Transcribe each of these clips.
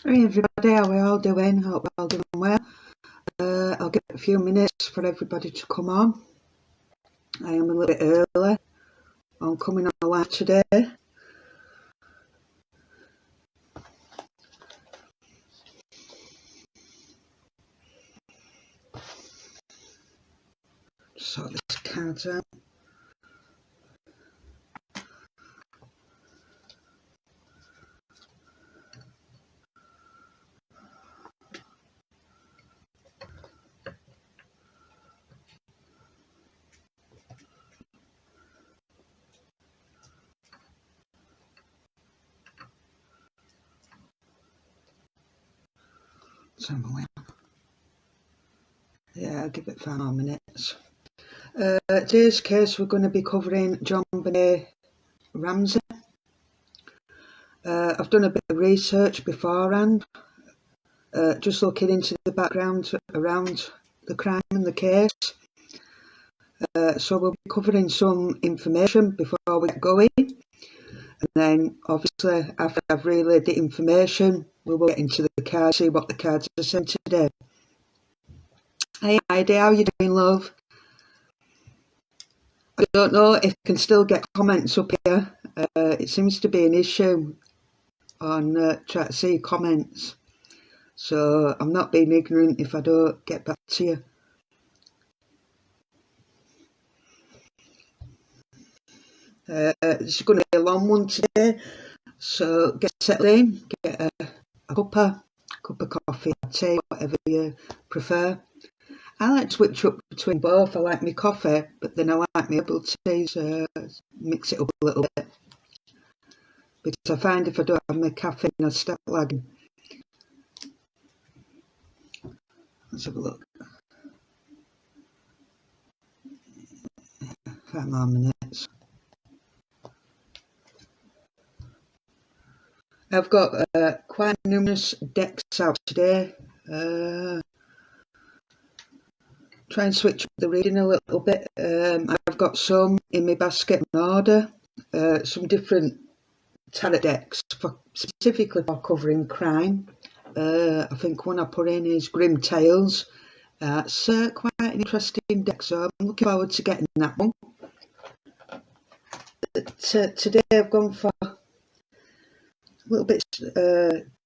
Hey everybody, how are we all doing? Hope we're all doing well. I'll give it a few minutes for everybody to come on. I am a little bit early. I'm coming on live today. Sort this cards out. Yeah, I'll give it 5 more minutes. Today's case, we're going to be covering JonBenét Ramsey. I've done a bit of research beforehand, just looking into the background around the crime and the case. So we'll be covering some information before we get going. And then, obviously, after I've relayed the information, we will get into the cards, see what the cards are saying today. Hey Heidi, how are you doing, love? I don't know if I can still get comments up here. It seems to be an issue on trying to see comments. So I'm not being ignorant if I don't get back to you. This is going to be a long one today. So get settled in, get a cup of coffee, tea, whatever you prefer. I like to switch up between both. I like my coffee, but then I like my herbal teas, mix it up a little bit. Because I find if I don't have my caffeine, I start lagging. Let's have a look. 5 more minutes. I've got quite numerous decks out today. Try and switch up the reading a little bit. I've got some in my basket in order. Some different tarot decks, specifically for covering crime. I think one I put in is Grim Tales. It's quite an interesting deck, so I'm looking forward to getting that one. Today I've gone for a little bit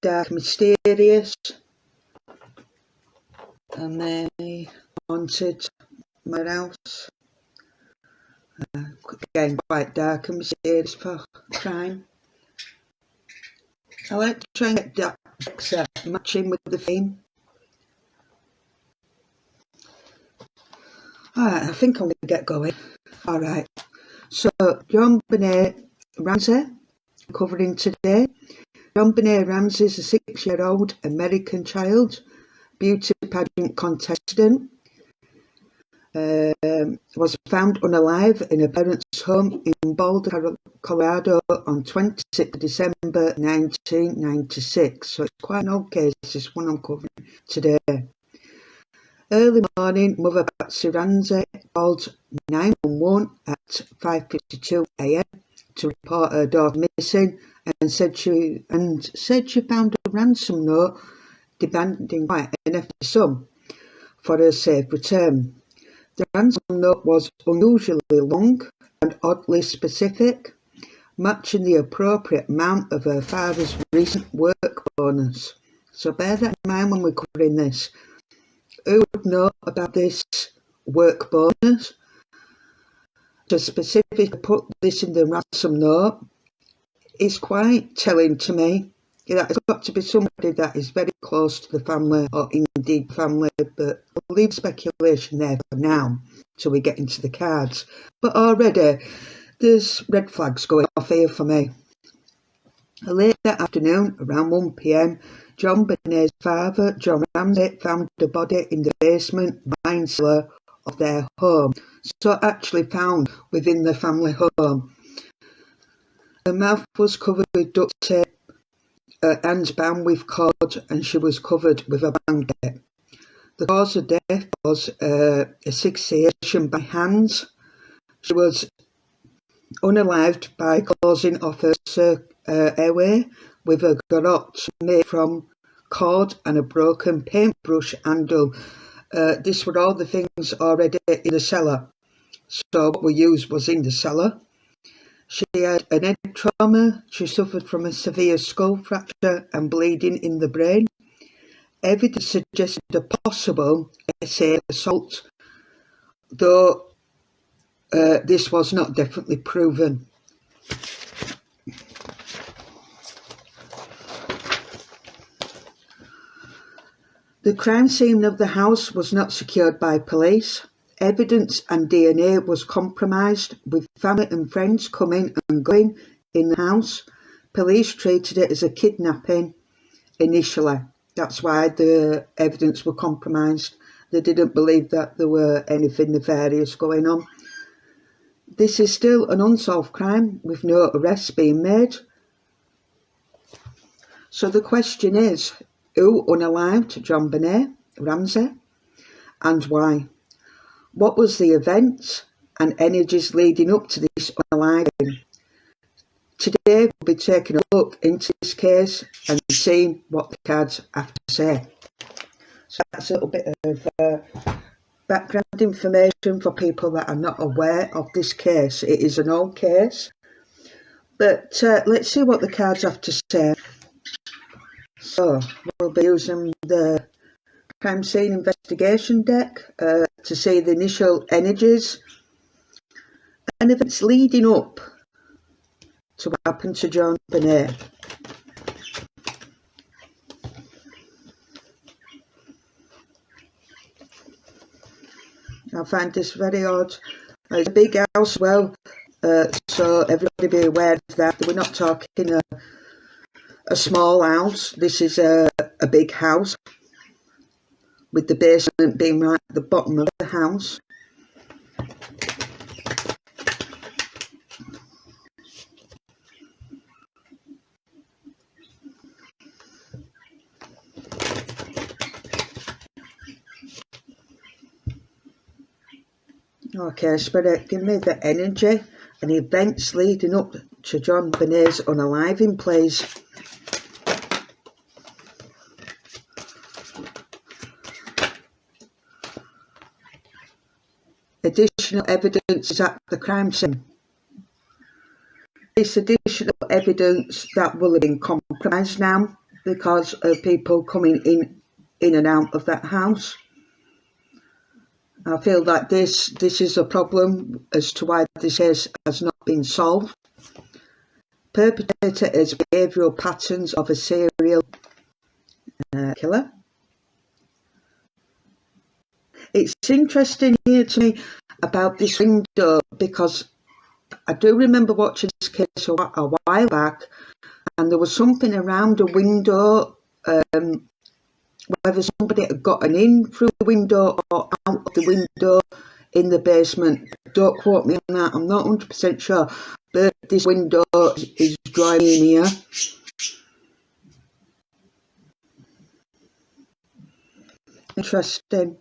dark, mysterious, and then haunted my house. Again, quite dark and mysterious for crime. I like to try and get decks matching with the theme. Alright, I think I'm going to get going. Alright, so JonBenét Ramsey, covering today. JonBenét Ramsey is a 6-year-old American child, beauty pageant contestant. Was found unalive in her parents' home in Boulder, Colorado on 26 December 1996. So it's quite an old case, this one I'm covering today. Early morning, Mother Patsy Ramsey called 911 at 5:52 a.m. to report her daughter missing and said she found a ransom note demanding quite an hefty sum for her safe return. The ransom note was unusually long and oddly specific, matching the appropriate amount of her father's recent work bonus. So bear that in mind when we're covering this. Who would know about this work bonus? To specifically put this in the ransom note is quite telling to me. That it's got to be somebody that is very close to the family, or indeed family, but I'll leave speculation there for now till we get into the cards. But already there's red flags going off here for me. Late that afternoon, around 1 p.m, JonBenét's father, John Ramsey, found a body in the basement wine cellar of their home. So actually found within the family home. Her mouth was covered with duct tape, her hands bound with cord, and she was covered with a blanket. The cause of death was asphyxiation by hands. She was unalived by closing off her airway with a garrote made from cord and a broken paintbrush handle. This were all the things already in the cellar. So what we used was in the cellar. She had an head trauma. She suffered from a severe skull fracture and bleeding in the brain. Evidence suggested a possible SA assault, though this was not definitely proven. The crime scene of the house was not secured by police. Evidence and DNA was compromised, with family and friends coming and going in the house. Police treated it as a kidnapping initially. That's why the evidence were compromised. They didn't believe that there were anything nefarious going on. This is still an unsolved crime with no arrests being made. So the question is, who unalived JonBenét Ramsey and why? What was the events and energies leading up to this unaliving? Today we'll be taking a look into this case and seeing what the cards have to say. So that's a little bit of background information for people that are not aware of this case. It is an old case, but let's see what the cards have to say. So we'll be using the crime scene investigation deck to see the initial energies and events leading up to what happened to JonBenét. I find this very odd. It's a big house, well, so everybody be aware of that. We're not talking a small house. This is a big house, with the basement being right at the bottom of the house. Okay, Spirit, give me the energy and events leading up to JonBenét's unaliving, please. Additional evidence is at the crime scene. This additional evidence that will have been compromised now because of people coming in and out of that house. I feel that this is a problem as to why this case has not been solved. Perpetrator has behavioural patterns of a serial killer. It's interesting here to me about this window because I do remember watching this case a while back, and there was something around a window, whether somebody had gotten in through the window or out of the window in the basement. Don't quote me on that, I'm not 100% sure, but this window is drawing in here. Interesting.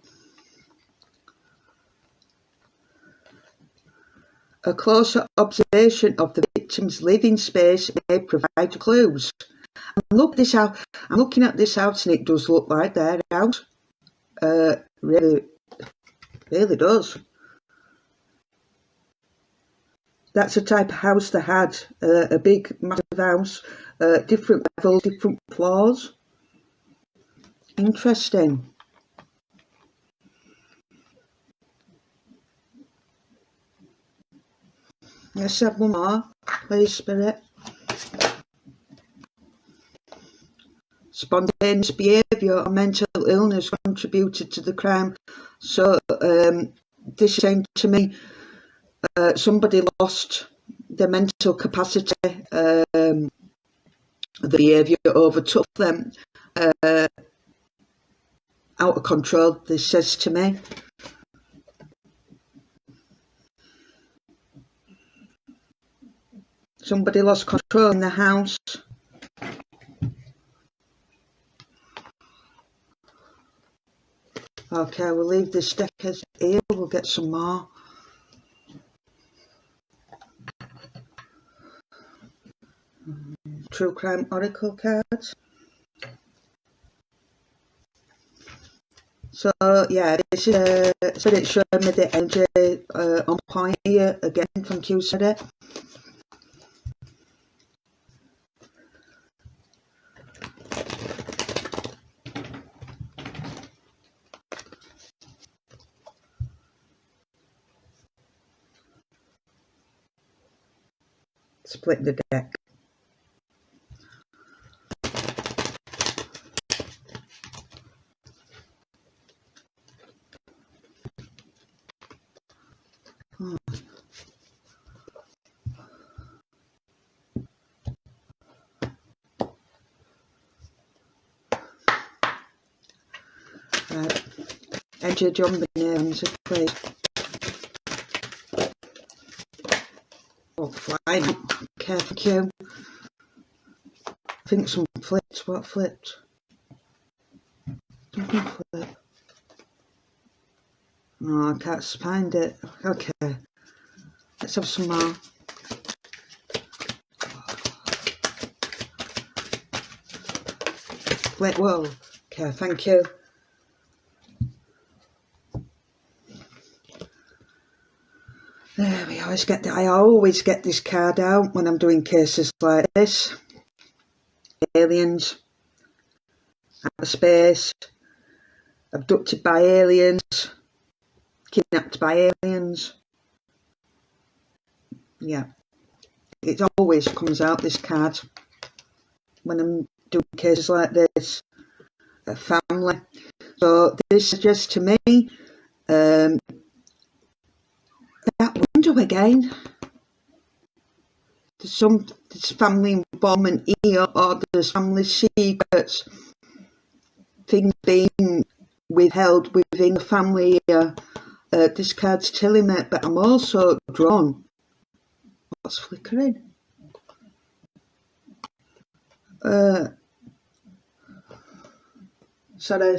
A closer observation of the victim's living space may provide clues. I'm looking at this house and it does look like their house. Really does. That's the type of house they had. A big, massive house, different levels, different floors. Interesting. Let's have one more, please, Spirit. Spontaneous behaviour or mental illness contributed to the crime. So this is saying to me somebody lost their mental capacity, the behaviour overtook them, out of control, this says to me. Somebody lost control in the house. Okay, we'll leave this deck as here, we'll get some more. True Crime Oracle cards. So yeah, this is so it's showing me the energy on point here again. Thank you, Sarah. Split the deck. Oh. Right. Enter JonBenét Ramsey, please. Oh, flying. Okay, thank you. I think some flipped. What flipped? Something flipped. No, I can't find it. Okay. Let's have some more. Flip. Whoa. Okay, thank you. There we always get. I always get this card out when I'm doing cases like this. Aliens, outer space, abducted by aliens, kidnapped by aliens. Yeah, it always comes out, this card, when I'm doing cases like this. A family. So this suggests to me that window again. There's family involvement here, or there's family secrets, things being withheld within the family here. This card's telling me, but I'm also drawn. What's flickering? Sorry.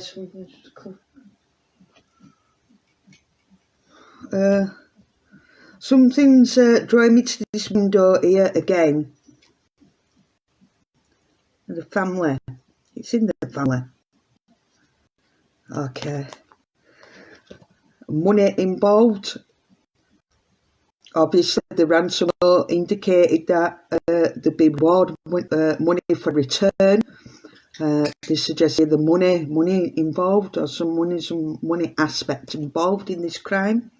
Something's drawing me to this window here again. The family. It's in the family. Okay. Money involved. Obviously, the ransom note indicated that there'd be reward money for return. This suggests the money involved, or some money aspect involved in this crime.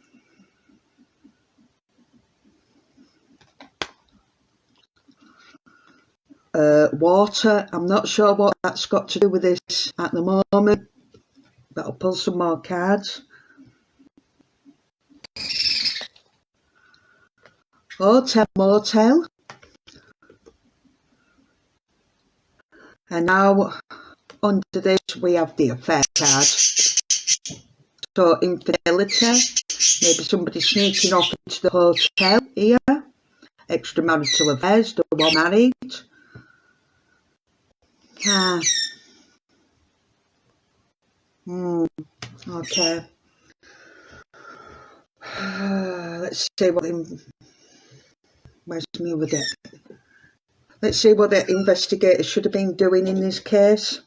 Water. I'm not sure what that's got to do with this at the moment, but I'll pull some more cards. Hotel, motel. And now under this we have the affair card. So infidelity, maybe somebody sneaking off into the hotel here. Extramarital affairs, double married. Okay. Let's see what where's me with it? Let's see what the investigators should have been doing in this case.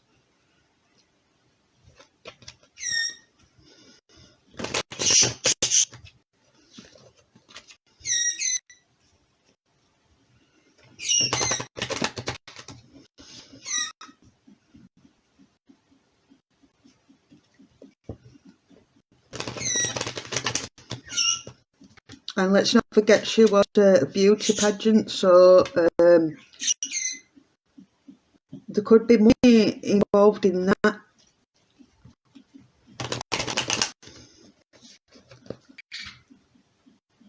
And let's not forget she was a beauty pageant, so there could be money involved in that.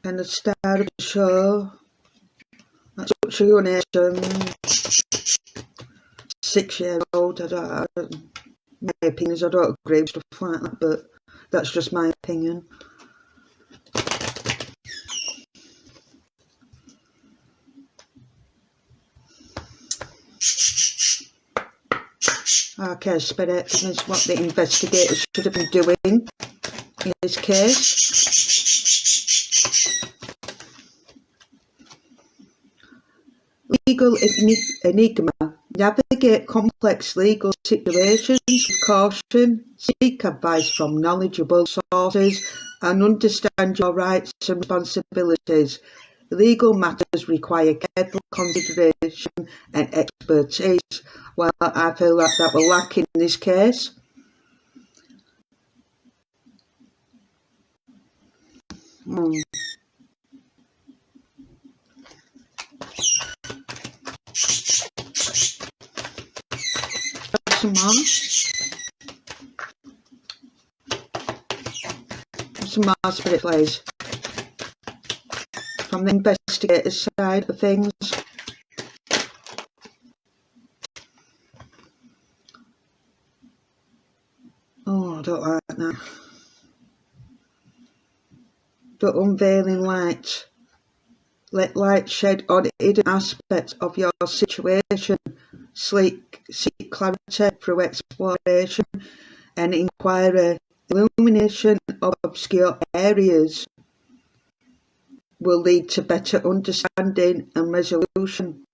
And the star of the show. That's up to your nation. 6-year-old. My opinions, I don't agree with stuff like that, but that's just my opinion. Okay, Spirit, this is what the investigators should have been doing in this case. Legal enigma. Navigate complex legal situations with caution, seek advice from knowledgeable sources, and understand your rights and responsibilities. Legal matters require careful consideration and expertise. Well, I feel like that will lack in this case. Some more. Some more spirit plays from the investigator side of things. Oh, I don't like that. The unveiling light. Let light shed on hidden aspects of your situation. Seek clarity through exploration and inquiry. Illumination of obscure areas will lead to better understanding and resolution.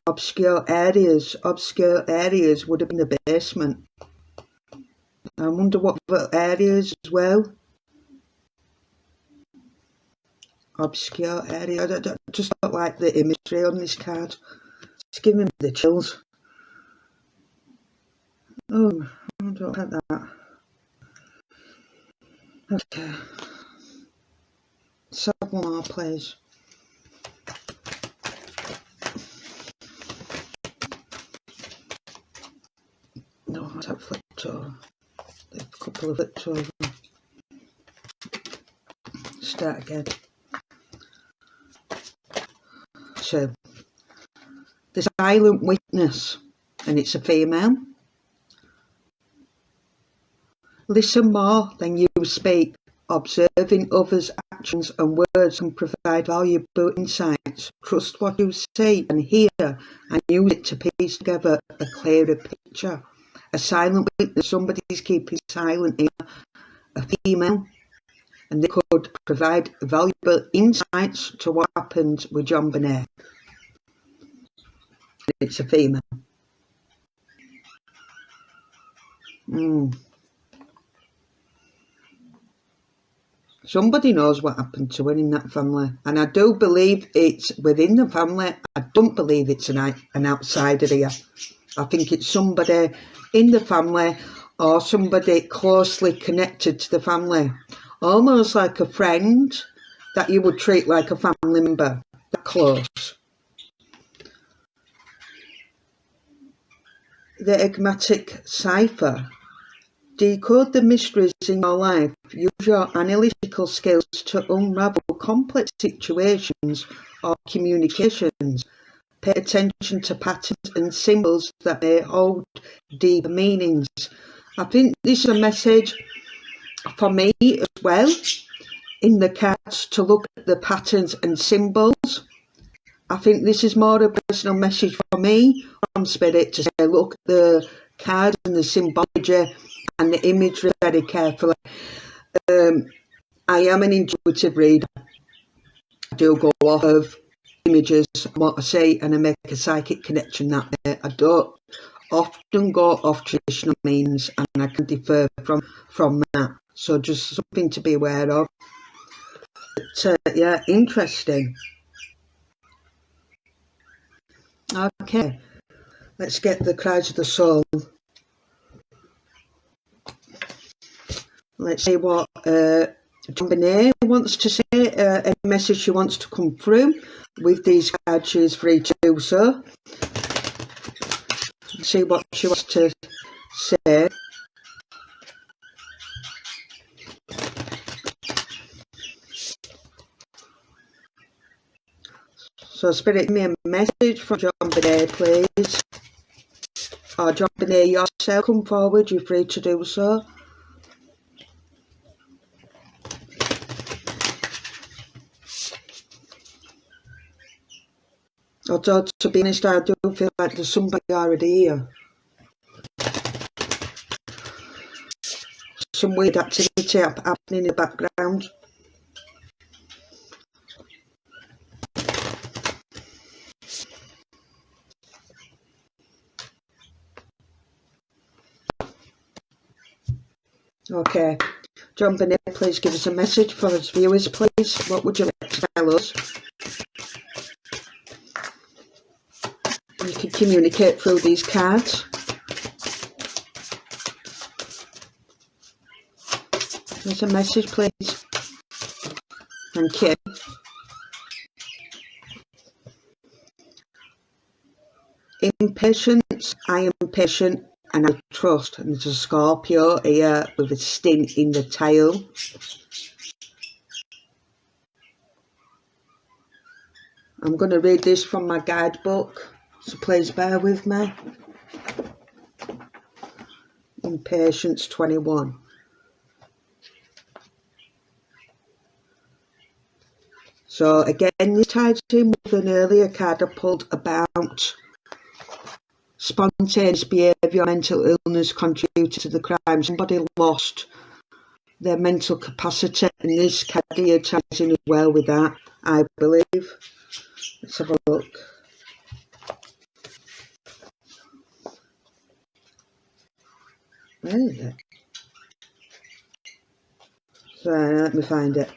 Obscure areas would have been the basement. I wonder what other areas as well. Obscure area. I just don't like the imagery on this card. It's giving me the chills. Oh, I don't like that. Okay. Let's have one more, please. No, I'll have flipped over. A couple of flips over. Start again. So, the silent witness, and it's a female. Listen more than you speak. Observing others' actions and words can provide valuable insights. Trust what you see and hear and use it to piece together a clearer picture. A silent witness, somebody's keeping silent here, a female, and they could provide valuable insights to what happened with JonBenét. It's a female. Somebody knows what happened to her in that family, and I do believe it's within the family. I don't believe it's an outsider here. I think it's somebody in the family or somebody closely connected to the family, almost like a friend that you would treat like a family member, that close. The enigmatic cipher. Decode the mysteries in your life. Use your analytical skills to unravel complex situations or communications. Pay attention to patterns and symbols that may hold deeper meanings. I think this is a message for me as well in the cards, to look at the patterns and symbols. I think this is more a personal message for me from Spirit to say, look at the cards and the symbology and the imagery very carefully. I am an intuitive reader. I do go off of images, what I see, and I make a psychic connection that way. I don't often go off traditional means, and I can differ from that. So just something to be aware of. But, yeah, interesting. Okay, let's get the cries of the soul. Let's see what JonBenét wants to say, any message she wants to come through. With these cards, she is free to do so. Let's see what she wants to say. So, Spirit, give me a message from JonBenét, please. Or JonBenét, yourself, come forward, you're free to do so. Although, to be honest, I do feel like there's somebody already here. Some weird activity happening in the background. Okay. JonBenét, please give us a message for us viewers, please. What would you like to tell us? You can communicate through these cards. Give us a message, please. Thank you. Impatience, I am patient and I trust. And there's a Scorpio here with a sting in the tail. I'm going to read this from my guidebook, so please bear with me. Impatience 21. So again, this ties in with an earlier card I pulled about spontaneous behaviour, mental illness contributed to the crime. Somebody lost their mental capacity, and this card here ties in as well with that, I believe. Let's have a look. Where is it? Sorry, let me find it.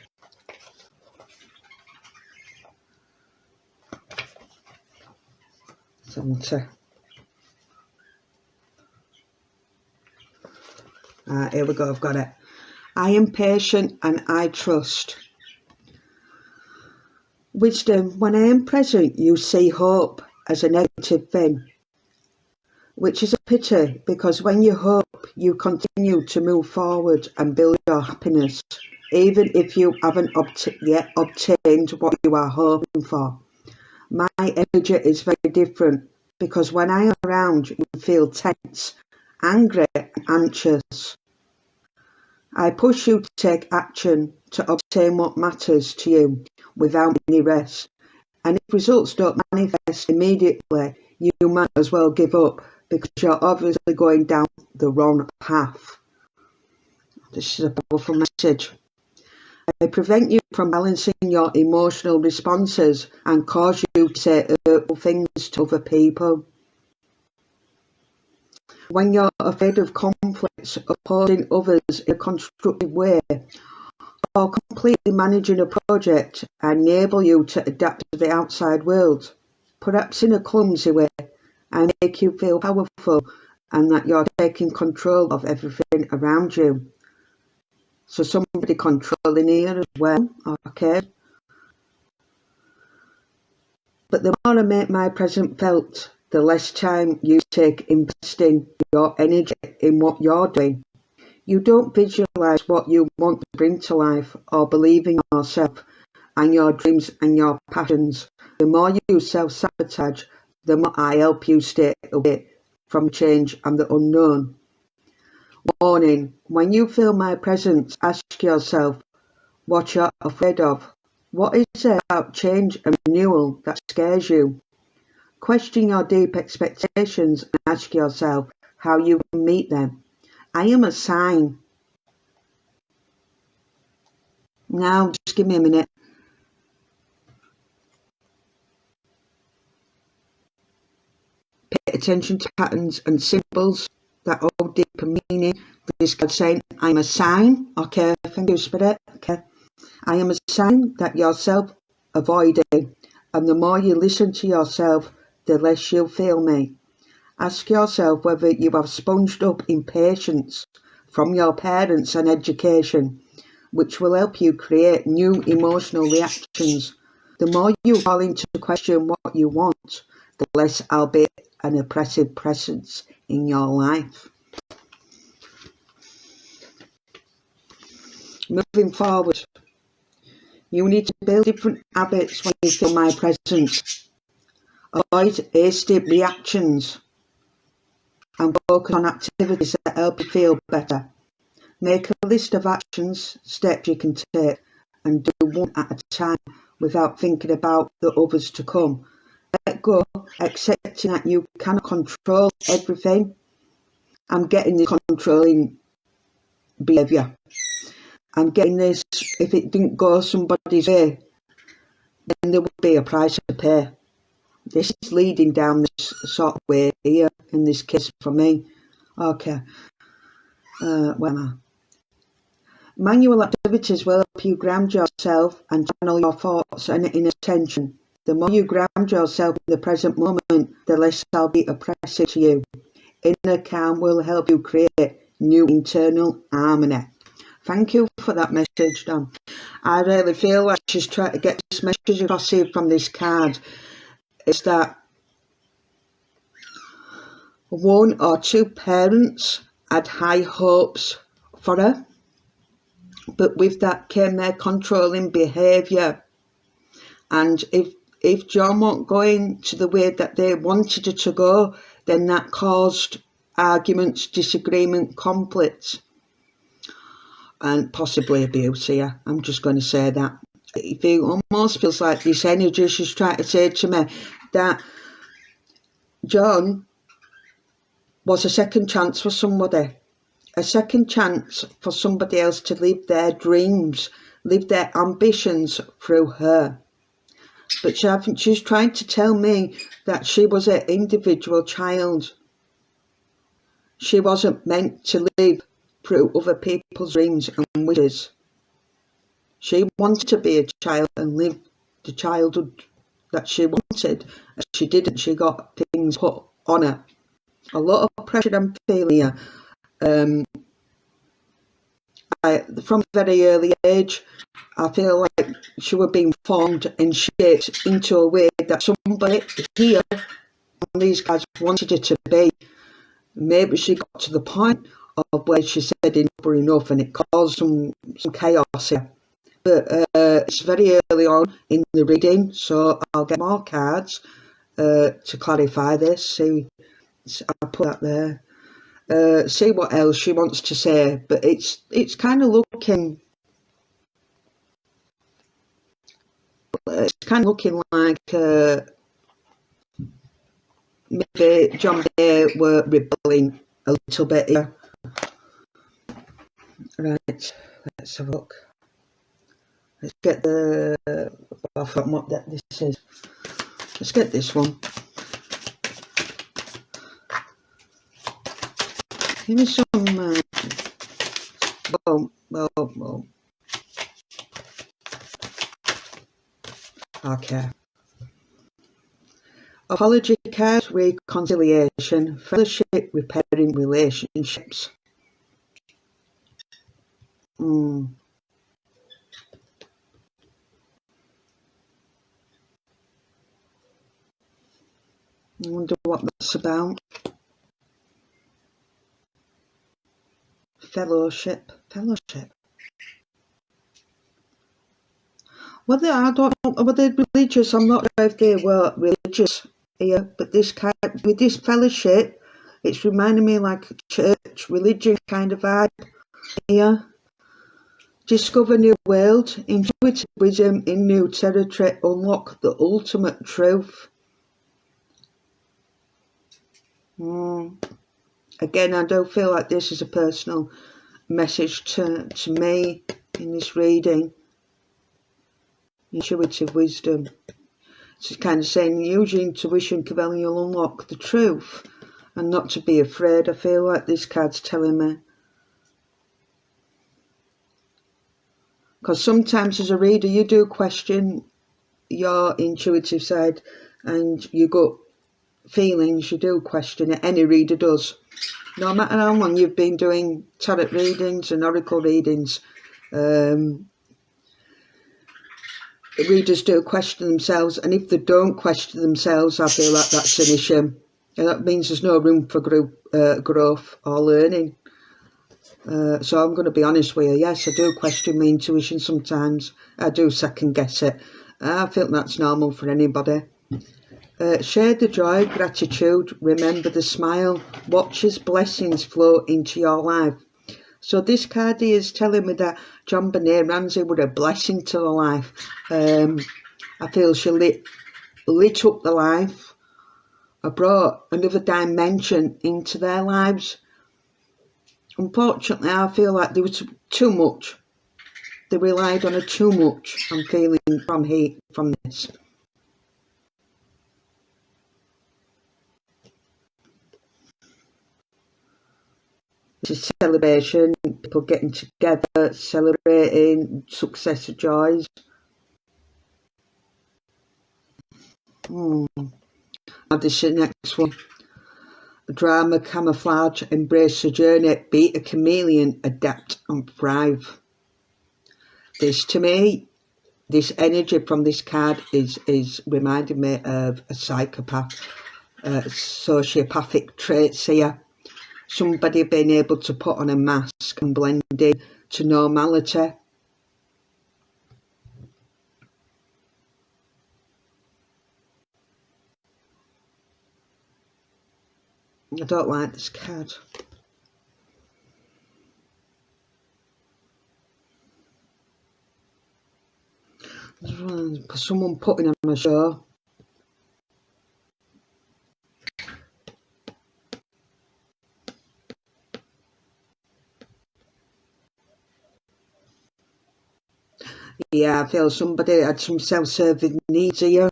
Here we go, I've got it. I am patient and I trust. Wisdom, when I am present, you see hope as a negative thing, which is a pity, because when you hope, you continue to move forward and build your happiness, even if you haven't yet obtained what you are hoping for. My energy is very different, because when I am around, you feel tense, angry, and anxious. I push you to take action to obtain what matters to you without any rest. And if results don't manifest immediately, you might as well give up, because you're obviously going down the wrong path. This is a powerful message. I prevent you from balancing your emotional responses and cause you to say hurtful things to other people. When you're afraid of conflicts, opposing others in a constructive way, or completely managing a project, I enable you to adapt to the outside world, perhaps in a clumsy way. I make you feel powerful and that you're taking control of everything around you. So somebody controlling here as well, okay? But the more I make my presence felt, the less time you take investing your energy in what you're doing. You don't visualize what you want to bring to life or believe in yourself and your dreams and your passions. The more you self-sabotage, the more I help you stay away from change and the unknown. Warning, when you feel my presence, ask yourself what you're afraid of. What is it about change and renewal that scares you? Question your deep expectations and ask yourself how you can meet them. I am a sign. Now, just give me a minute. Pay attention to patterns and symbols that hold deeper meaning. This card saying, I'm a sign. Okay, thank you, Spirit. Okay. I am a sign that you're self-avoiding, and the more you listen to yourself, the less you'll feel me. Ask yourself whether you have sponged up impatience from your parents and education, which will help you create new emotional reactions. The more you fall into question what you want, the less I'll be an oppressive presence in your life. Moving forward, you need to build different habits when you feel my presence. Avoid hasty reactions and focus on activities that help you feel better. Make a list of steps you can take, and do one at a time without thinking about the others to come. Let go, accepting that you cannot control everything. I'm getting this controlling behaviour. I'm getting this, if it didn't go somebody's way, then there would be a price to pay. This is leading down this sort of way here, in this case for me. Okay, where am I? Manual activities will help you ground yourself and channel your thoughts and inner attention. The more you ground yourself in the present moment, the less they'll be oppressive to you. Inner calm will help you create new internal harmony. Thank you for that message, Don. I really feel like she's trying to get this message across here from this card. Is that one or two parents had high hopes for her, but with that came their controlling behaviour. And if John wasn't going to the way that they wanted her to go, then that caused arguments, disagreement, conflicts, and possibly abuse here. I'm just going to say that. It almost feels like this energy she's trying to say to me that John was a second chance for somebody. A second chance for somebody else to live their dreams, live their ambitions through her. But she's trying to tell me that she was an individual child. She wasn't meant to live through other people's dreams and wishes. She wanted to be a child and live the childhood that she wanted. And she didn't. She got things put on her. A lot of pressure I'm feeling here. From a very early age, I feel like she was being formed and shaped into a way that somebody here on these guys wanted her to be. Maybe she got to the point of where she said enough and it caused some chaos here. But it's very early on in the reading, so I'll get more cards to clarify this. See, I'll put that there. See what else she wants to say, but it's kind of looking like maybe JonBenét were rebelling a little bit here. Right, let's have a look. Let's get the I forgot what that this is. Let's get this one. Give me some well. Okay. Apology card, reconciliation, fellowship, repairing relationships. I wonder what that's about. Fellowship. Whether I don't know whether they're religious, I'm not sure if they were religious here, but this kind with this fellowship, it's reminding me like a church religion kind of vibe here. Discover new world, intuitive wisdom in new territory, unlock the ultimate truth. Again, I don't feel like this is a personal message to me in this reading. Intuitive wisdom. It's kind of saying use your intuition, Cavell, and you'll unlock the truth. And not to be afraid, I feel like this card's telling me. Because sometimes as a reader, you do question your intuitive side and your gut feelings, you do question it. Any reader does. No matter how long you've been doing tarot readings and oracle readings, readers do question themselves, and if they don't question themselves, I feel like that's an issue. And that means there's no room for growth or learning. So I'm going to be honest with you. Yes, I do question my intuition sometimes. I do second guess it. I feel that's normal for anybody. Share the joy, gratitude, remember the smile, watch as blessings flow into your life. So this card here is telling me that JonBenét Ramsey were a blessing to the life. I feel she lit up the life. I brought another dimension into their lives. Unfortunately, I feel like there was too much. They relied on her too much. I'm feeling from this. This is celebration, people getting together, celebrating, success of joys. Now this is the next one. Drama, camouflage, embrace the journey, be a chameleon, adapt and thrive. This, to me, this energy from this card is reminding me of a psychopath, sociopathic traits here. Somebody being able to put on a mask and blend in to normality. I don't like this card. Someone putting on a show. Yeah, I feel somebody had some self-serving needs here.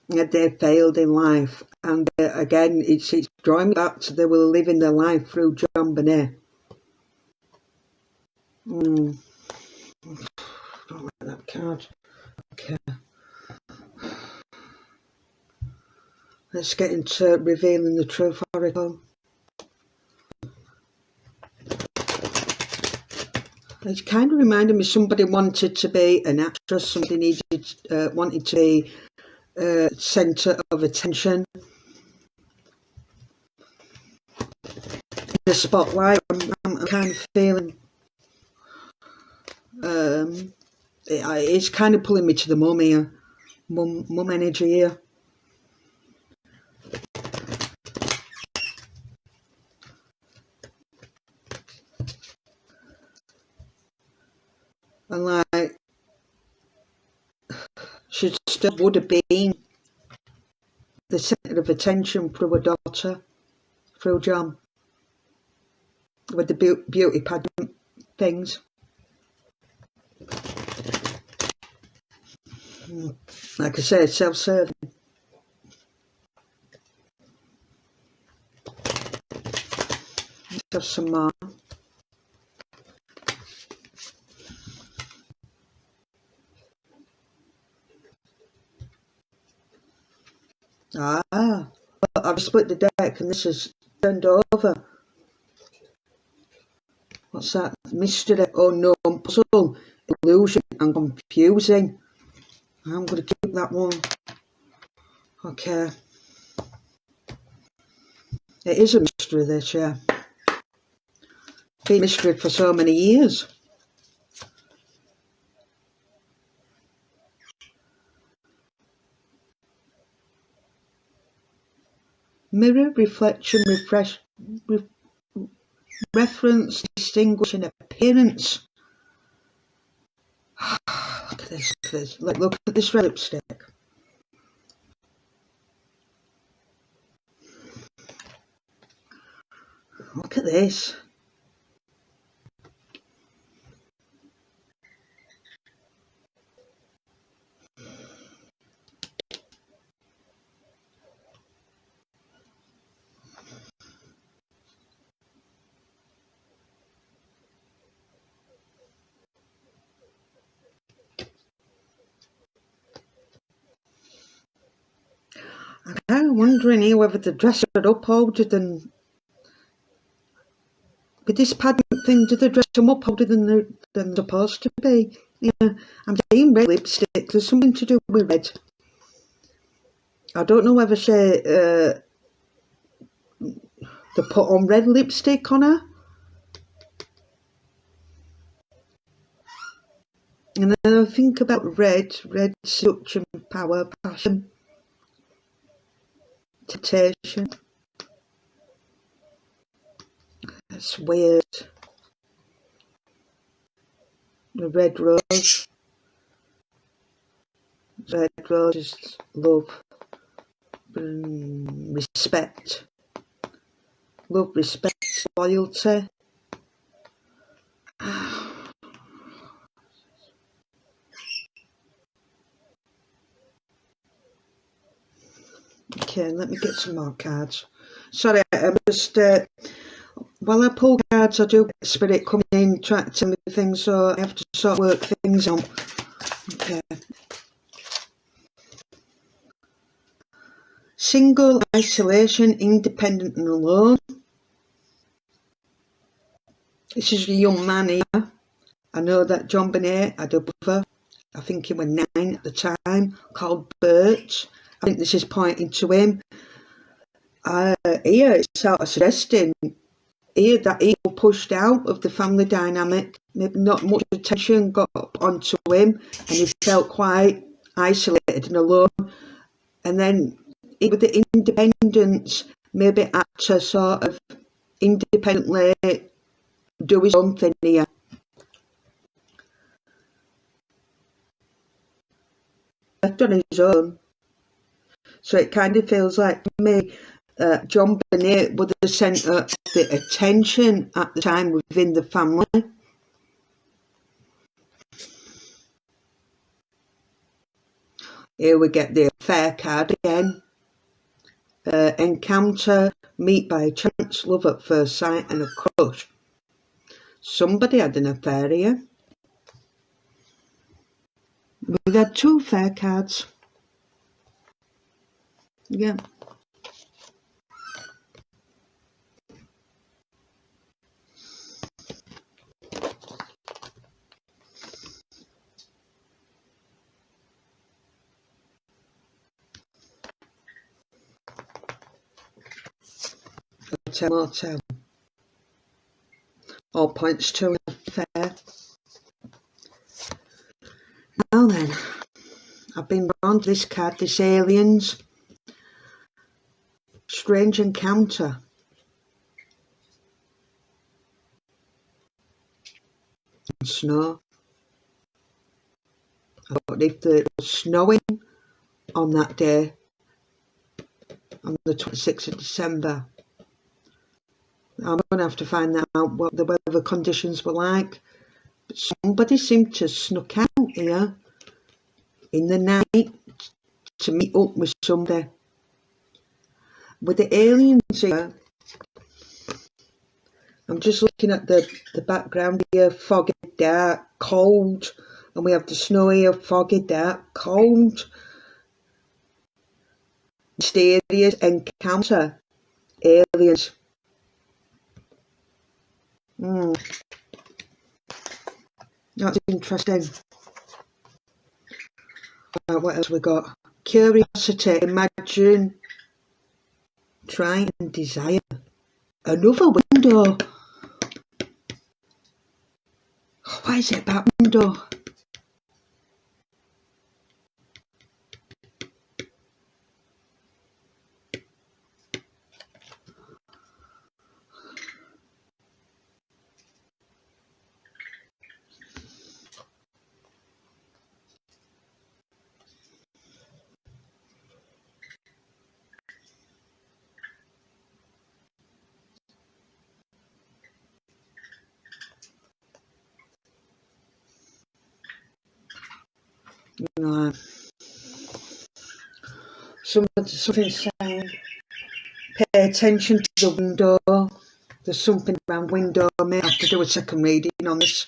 They failed in life, and again, it's drawing me back to they were living their life through JonBenét. Don't like that card. Okay. Let's get into revealing the truth, Oracle. It's kind of reminded me somebody wanted to be an actress, somebody wanted to be centre of attention. The spotlight, I'm kind of feeling it's kind of pulling me to the mum here, mum energy here. And like, she still would have been the centre of attention through her daughter, through John, with the beauty pageant things. Like I said, self-serving. Let's have some more. I've split the deck and this is turned over. What's that? Mystery, unknown, puzzle, illusion and confusing. I'm going to keep that one. Okay. It is a mystery, this, yeah. Been a mystery for so many years. Mirror, reflection, refresh, reference, distinguishing appearance. Look at this, look at this red lipstick. Look at this. I'm wondering here whether the dress had upholder than... With this padding thing, do the dress them upholder than they're supposed to be? Yeah, I'm seeing red lipstick. There's something to do with red. I don't know whether they put on red lipstick on her. And then I think about red seduction, power, passion, temptation. That's weird. The red rose. Red rose is love, respect. Love, respect, loyalty. Okay, let me get some more cards. Sorry, I'm just, while I pull cards, I do get spirit coming in, trying to tell me things, so I have to sort of work things out. Okay. Single, isolation, independent and alone. This is a young man here. I know that JonBenét had a brother, I think he was 9 at the time, called Bert. I think this is pointing to him. Here it's sort of suggesting here that he was pushed out of the family dynamic, maybe not much attention got onto him, and he felt quite isolated and alone. And then with the independence, maybe had to sort of independently do his own thing here. Left on his own. So it kind of feels like to me JonBenét was the centre of the attention at the time within the family. Here we get the affair card again. Encounter, meet by chance, love at first sight and a crush. Somebody had an affair here. We've had 2 affair cards. Yeah. Hotel motel. All points to an affair. Now then, I've been drawn to this card, this aliens. Strange encounter. And snow. I don't know if it was snowing on that day, on the 26th of December. I'm going to have to find out what the weather conditions were like. But somebody seemed to snuck out here in the night to meet up with somebody. With the aliens here, I'm just looking at the background here, foggy, dark, cold. And we have the snow here, foggy, dark, cold. Mysterious encounter. Aliens. That's interesting. What else we got? Curiosity, imagine, try and desire. Another window. Why is it about window? No. Something saying, pay attention to the window. There's something around window. I may have to do a second reading on this.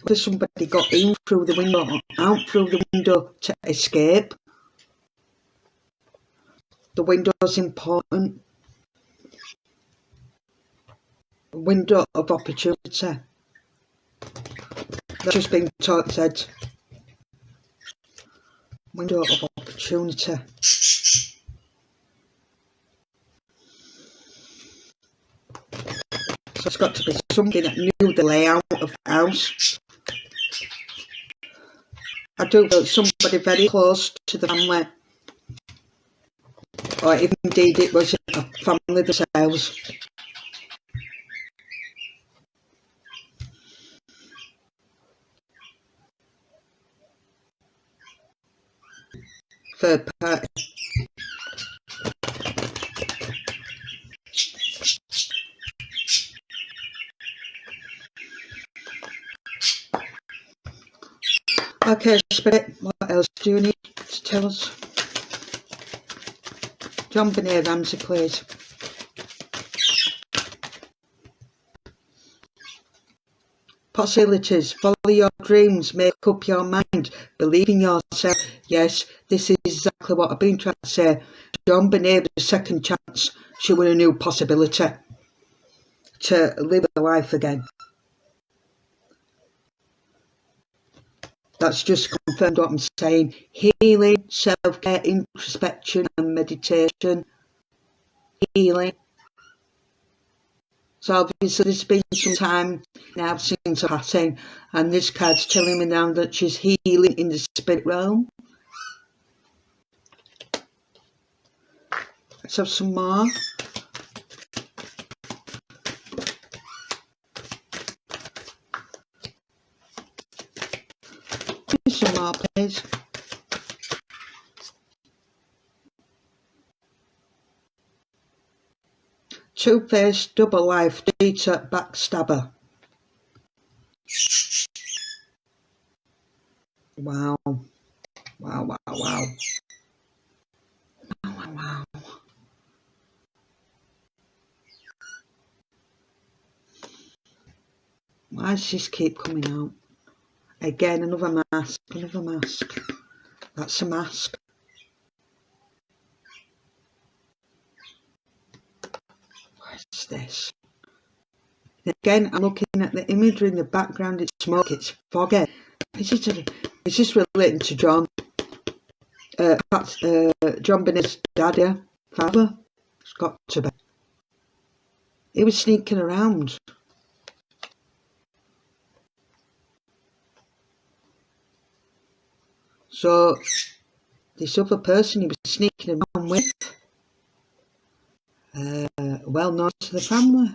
Whether somebody got in through the window or out through the window to escape. The window's important. A window of opportunity. That's just been said. Window of opportunity. So it's got to be somebody that knew the layout of the house. I do feel somebody very close to the family. Or if indeed it was a family themselves. Third party. Okay, Spirit, what else do you need to tell us? JonBenét Ramsey, please. Possibilities. Follow your dreams. Make up your mind. Believe in yourself. Yes, this is exactly what I've been trying to say. JonBenét, a second chance. She won a new possibility to live a life again. That's just confirmed what I'm saying. Healing, self-care, introspection and meditation. Healing. So obviously there's been some time now since passing, and this card's telling me now that she's healing in the spirit realm. Let's have some more. Some more, please. Two-faced, double life, cheater, backstabber. Wow. Wow, wow, wow. Wow, wow, wow. Why does this keep coming out? Again, another mask, another mask. That's a mask. What is this? Again, I'm looking at the imagery in the background. It's smoke, it's foggy. Is this relating to John? JonBenét's dad, yeah? Father? It's got to be. He was sneaking around. So, this other person he was sneaking around with, well known to the family.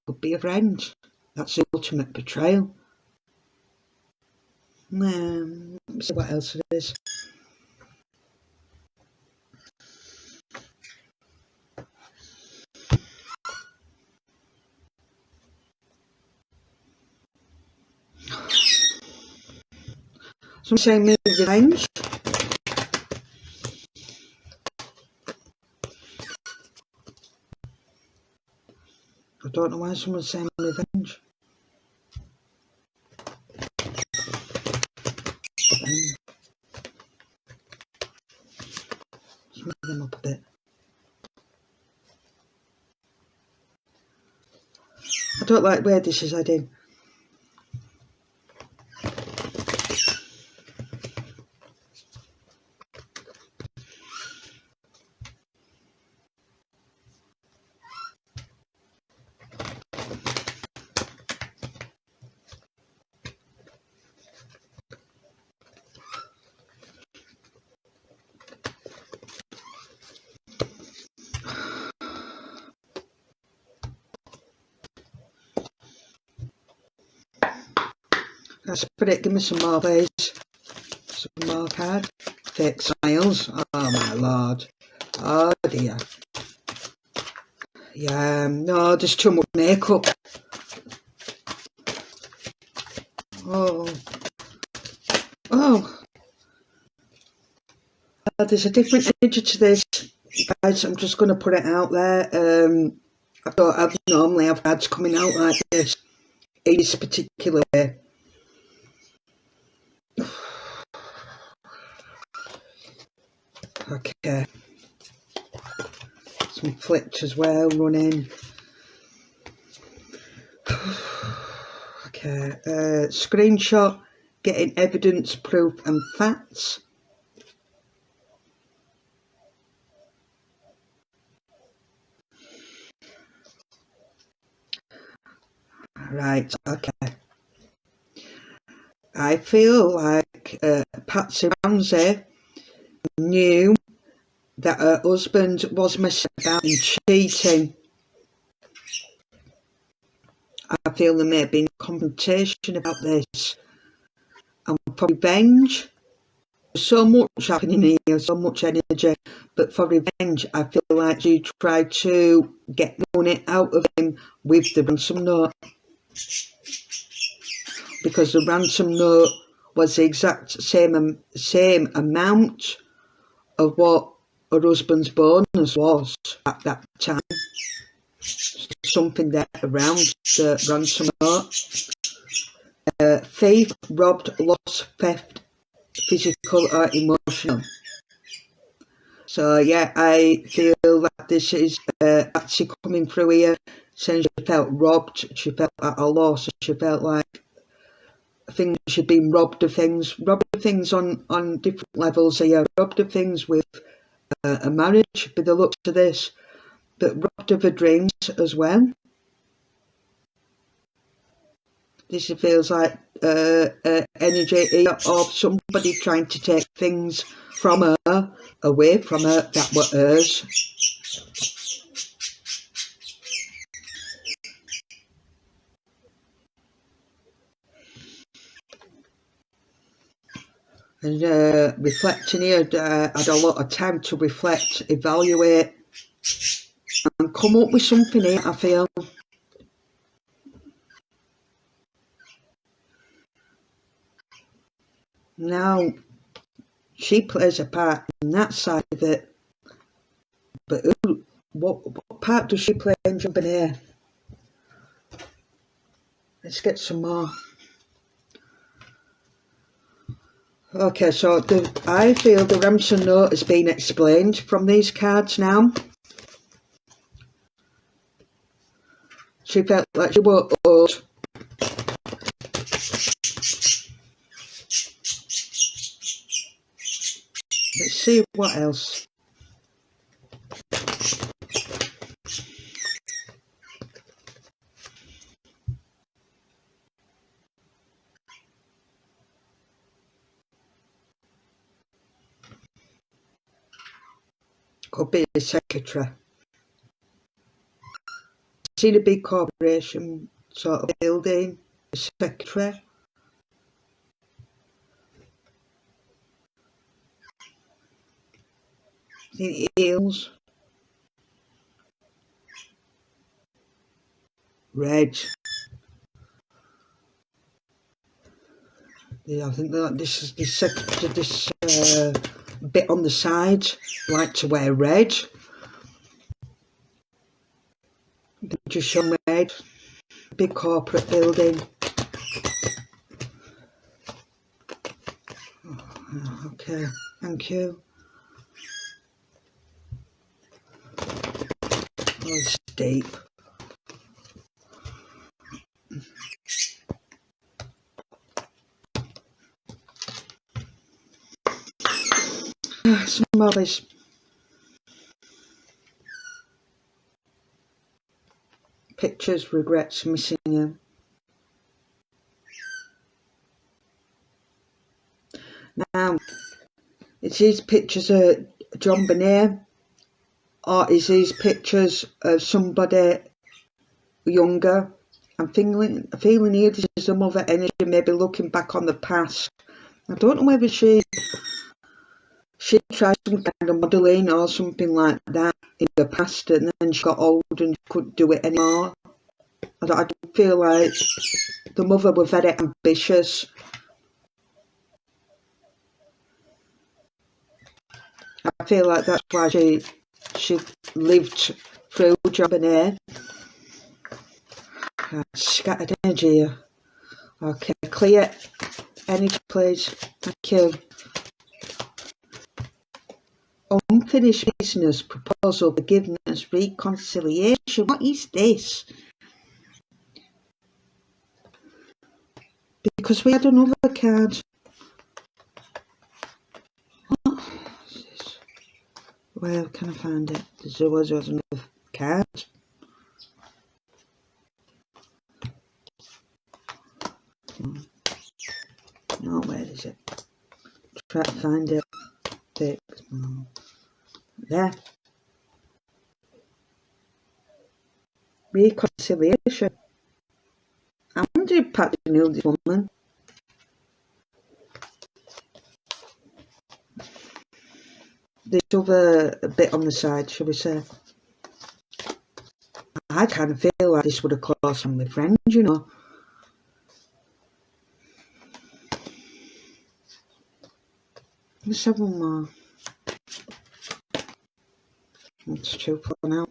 Could be a friend. That's the ultimate betrayal. Let's see what else it is. Some saying maybe revenge. I don't know why someone's saying revenge. Let's make them up a bit. I don't like where this is heading. Spirit, give me some more, please. Some more card. Fake smiles. Oh my lord. Oh dear. Yeah, no, there's too much makeup. Oh. Oh. There's a different energy to this. Guys, I'm just going to put it out there. I don't normally have cards coming out like this in this particular way. Okay. Some flips as well running. Okay. Screenshot, getting evidence, proof and facts. Right, okay. I feel like Patsy Ramsey knew that her husband was messing about and cheating. I feel there may have been confrontation about this. And for revenge, there's so much happening here, so much energy. But for revenge, I feel like she tried to get money out of him with the ransom note. because the ransom note was the exact same amount of what her husband's bonus was at that time. Something there around the ransom note. Thief, robbed, loss, theft, physical or emotional. So yeah, I feel that this is actually coming through here, saying she felt robbed, she felt at a loss, she felt like things, she'd been robbed of things on different levels here, robbed of things with a marriage, by the looks of this, but robbed of her dreams as well. This feels like energy here of somebody trying to take things from her, away from her, that were hers. And reflecting here, had a lot of time to reflect, evaluate, and come up with something here, I feel. Now, she plays a part in that side of it, but what part does she play in JonBenét? Let's get some more. Okay, so I feel the ransom note has been explained from these cards now. She felt like she was owed. Let's see what else. Could be a secretary. Seen a big corporation sort of building, a secretary. Heels. Red. Yeah, I think that this bit on the side like to wear red. Just show red. Big corporate building. Okay, thank you. Oh, it's deep. Some rubbish. Pictures, regrets, missing you. Now, is these pictures of JonBenét, or is these pictures of somebody younger? I'm feeling here this is a mother energy, maybe looking back on the past. I don't know whether she tried some kind of modelling or something like that in the past, and then she got old and couldn't do it anymore. I feel like the mother was very ambitious. I feel like that's why she lived through JonBenét. Scattered energy here. Okay, clear energy please. Thank you. Unfinished business, proposal, forgiveness, reconciliation. What is this? Because we had another card. What is this? Where can I find it? There was another card. No, where is it? Try to find it. There. Reconciliation. I wonder if Pat knew this woman. This other bit on the side, shall we say. I kind of feel like this would have caused some of my friends, you know. Let's have one more. That's two for now.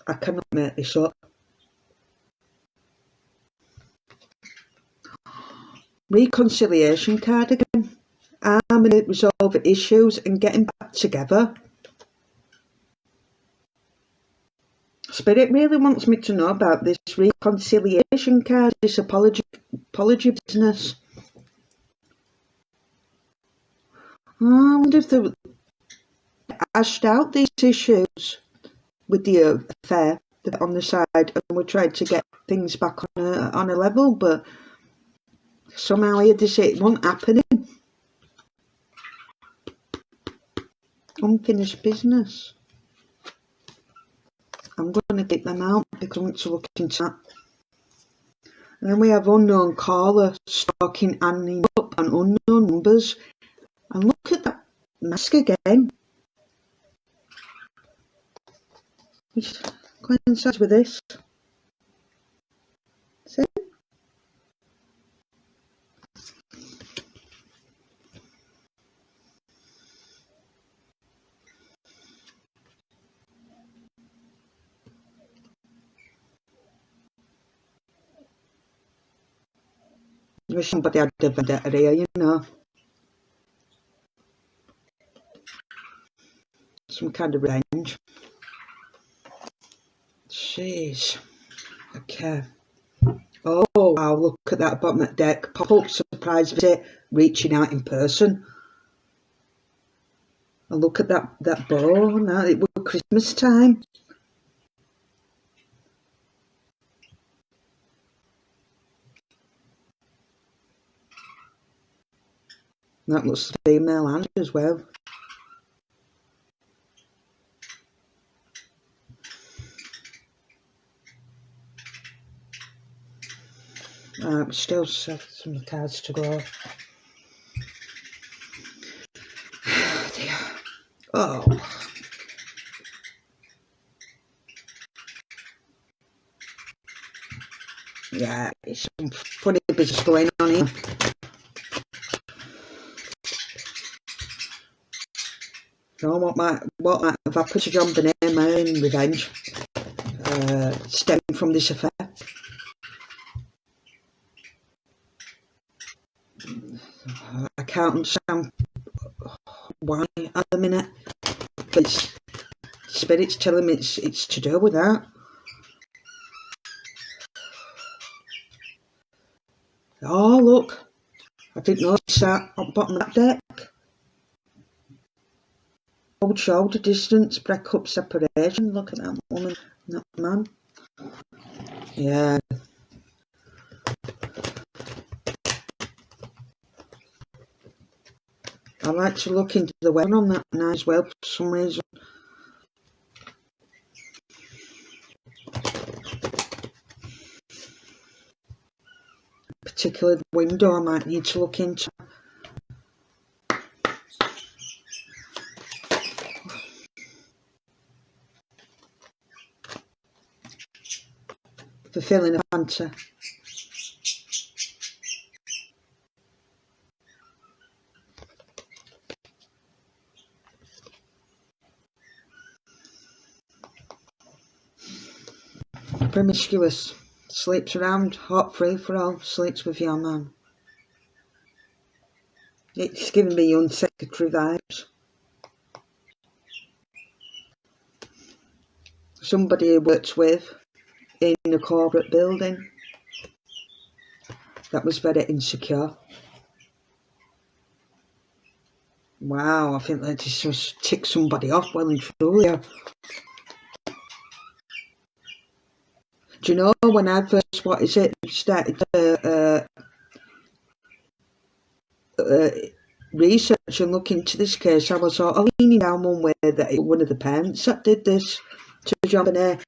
I cannot make this up. Reconciliation card again. Harmony, resolve issues and getting back together. Spirit really wants me to know about this reconciliation card, this apology business. I wonder if they hashed out these issues with the affair on the side, and we tried to get things back on a level, but somehow here they say it wasn't happening. Unfinished business. I'm going to keep them out because I want to look into that. And then we have unknown caller stalking Annie up on unknown numbers. And look at that mask again. Just coincides with this. See? Wish somebody had a vendetta here, you know. Some kind of revenge. Jeez. Okay. Oh, wow, look at that bottom of the deck. Pop-up surprise visit, reaching out in person. And look at that bow. Now it was Christmas time. That looks female hand as well. Still some cards to go. Oh dear. Oh. Yeah, it's some funny business going on here. So what might have happened to JonBenét in revenge stemming from this affair? I can't understand why at the minute, but Spirit's telling me it's to do with that. Oh look, I didn't notice that on the bottom of that deck. Hold shoulder distance, break up separation. Look at that woman, that man. Yeah. I like to look into the weather on that now as well for some reason. Particularly the window I might need to look into. Fulfilling a fantasy. Promiscuous. Sleeps around, hot free for all, sleeps with your man. It's giving me unsecretary vibes. Somebody he works with in a corporate building that was very insecure. Wow, I think that just ticked somebody off well and truly. Do you know when I first, started research and look into this case, I was sort of leaning down one way that it was one of the parents that did this to JonBenét.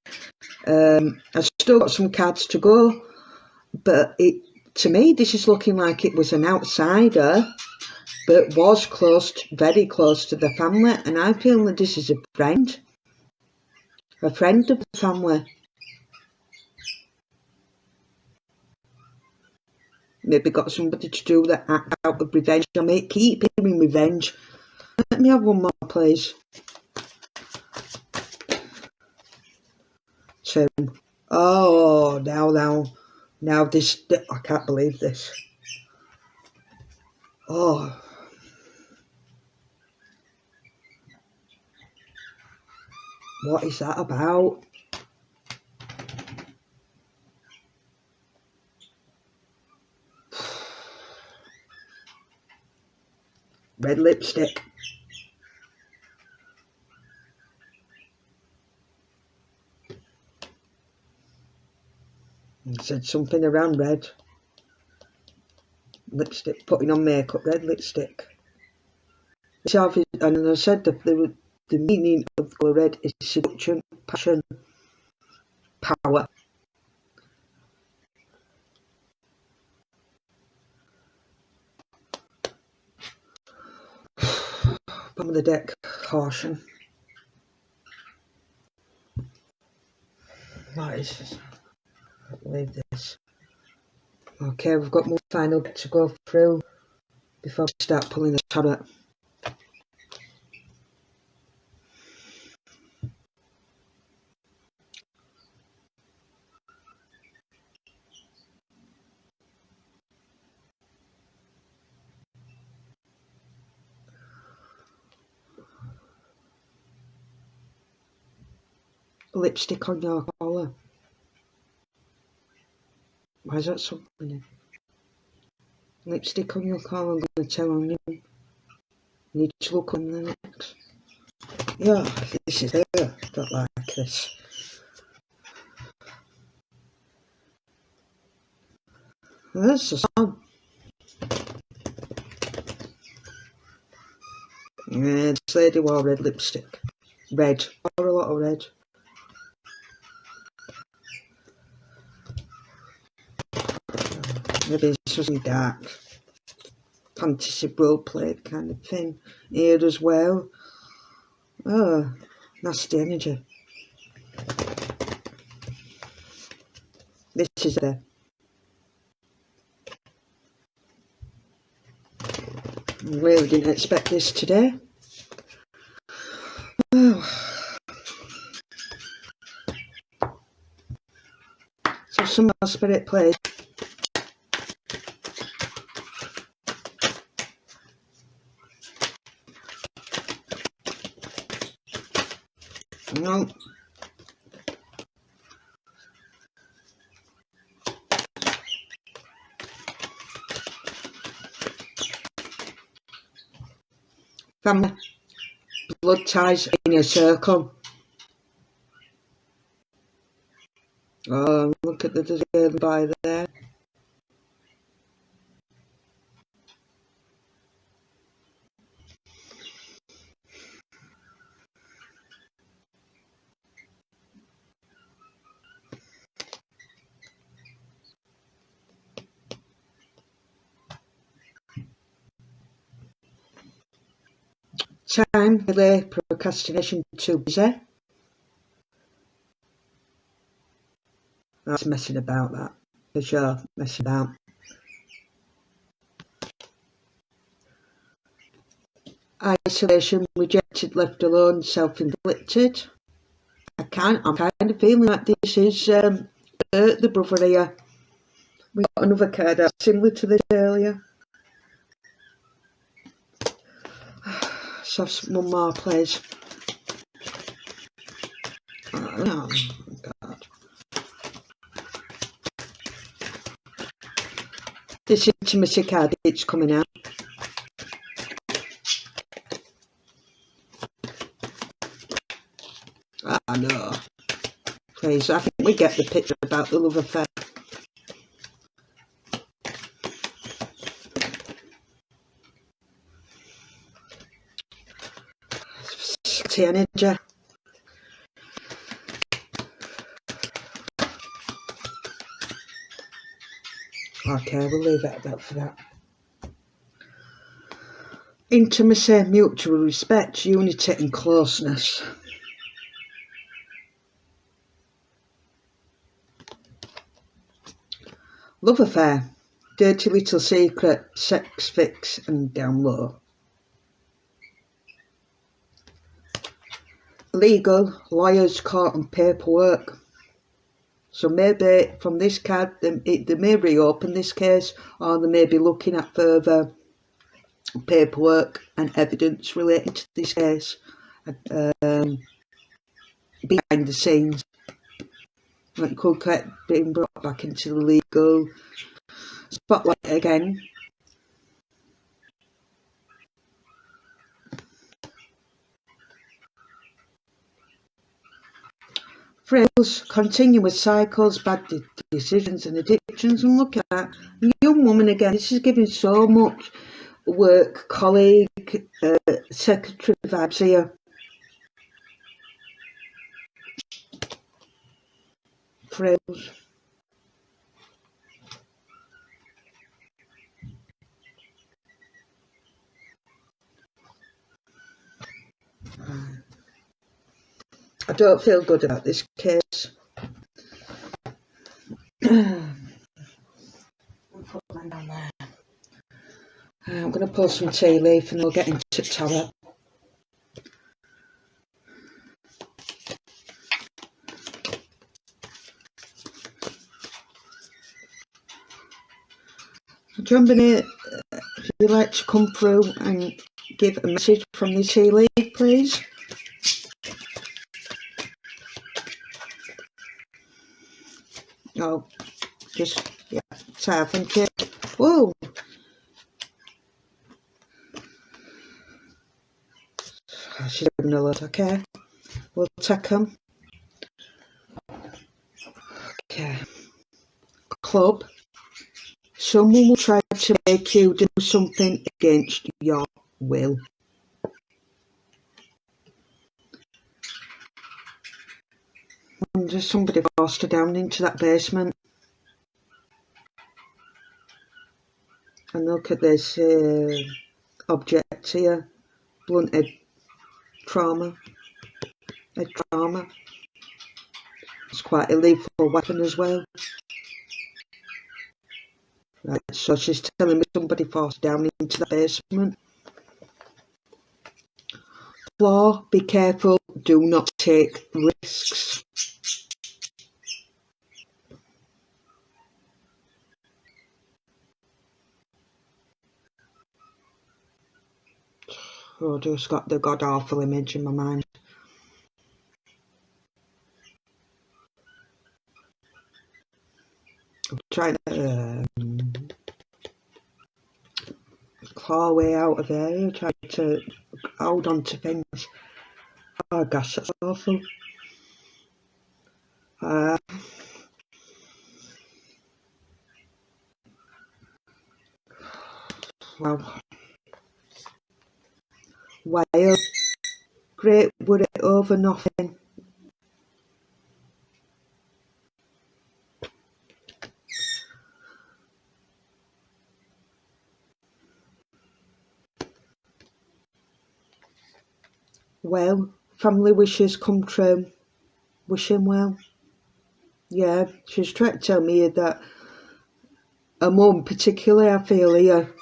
I've still got some cards to go, but to me this is looking like it was an outsider, but was very close to the family, and I feel that this is a friend of the family. maybe got somebody to do that act out of revenge. I may keep hearing revenge. Let me have one more, please. 2. Oh, now this, I can't believe this. Oh. What is that about? Red lipstick. It said something around red. Lipstick, putting on makeup, red lipstick. And I said the meaning of the colour red is seduction, passion, power. Bottom of the deck, caution. What is this? I can't believe this. Okay, we've got more final to go through before we start pulling the tarot. Lipstick on your collar. Why is that something? Lipstick on your collar, I'm going to tell on you. Need to look on the next. Yeah, this is her. Don't like this. That's the song. Yeah, this lady wore red lipstick. Red. Wore a lot of red. Maybe this was dark. Fantasy roleplay kind of thing. Here as well. Oh, nasty energy. This is there. Really didn't expect this today. Oh. So some more spirit plays. No. Family. Blood ties in a circle. Oh, look at the design by there. Time, delay, procrastination, too busy. That's messing about, that. For sure, messing about. Isolation, rejected, left alone, self-inflicted. I'm kind of feeling like this is hurt the brother here. We got another card out similar to this earlier. So one more, please. Oh, God. This intimacy card, it's coming out. Ah, no. Please, I think we get the picture about the love affair. Sexy energy. Okay, we'll leave it at that for that. Intimacy, mutual respect, unity and closeness. Love affair. Dirty Little Secret, Sex Fix and Down Low. Legal, lawyers, court and paperwork. So maybe from this card, they may reopen this case, or they may be looking at further paperwork and evidence related to this case behind the scenes. It could get being brought back into the legal spotlight again. Frills, continuous cycles, bad decisions and addictions. And look at that, a young woman again. This is giving so much work, colleague, secretary vibes here. Frills. I don't feel good about this case. I'm going to pour some tea leaf and we'll get into tarot. JonBenét, if you'd like to come through and give a message from the tea leaf, please. Oh, just, yeah, so thank you. Whoa! She's having a lot, okay. We'll take them. Okay. Club. Someone will try to make you do something against your will. And there's somebody forced her down into that basement. And look at this object here. Blunt head trauma. Head trauma. It's quite a lethal weapon as well. Right, so she's telling me somebody forced down into the basement. Floor, be careful, do not take risks. Oh, I just got the god awful image in my mind. I'm trying to claw way out of there, trying to hold on to things. Oh gosh, that's awful. Wow. Wild. Great worry over nothing. Well, family wishes come true. Wish him well. Yeah, she's trying to tell me that her mum, particularly, I feel here,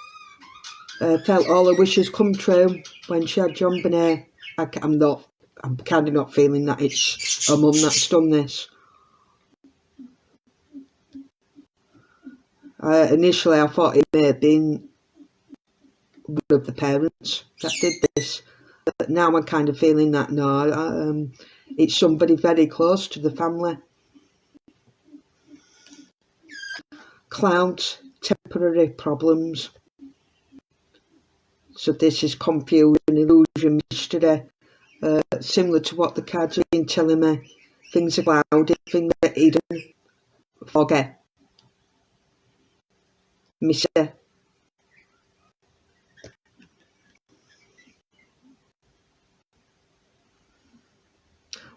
felt all her wishes come true when she had JonBenét. I'm kind of not feeling that it's her mum that's done this. Initially, I thought it may have been one of the parents that did this, but now I'm kind of feeling that no, it's somebody very close to the family. Clouds, temporary problems. So this is confusion, illusion, mystery. Similar to what the cards have been telling me. Things are cloudy, things are hidden. Foggy. Mystery.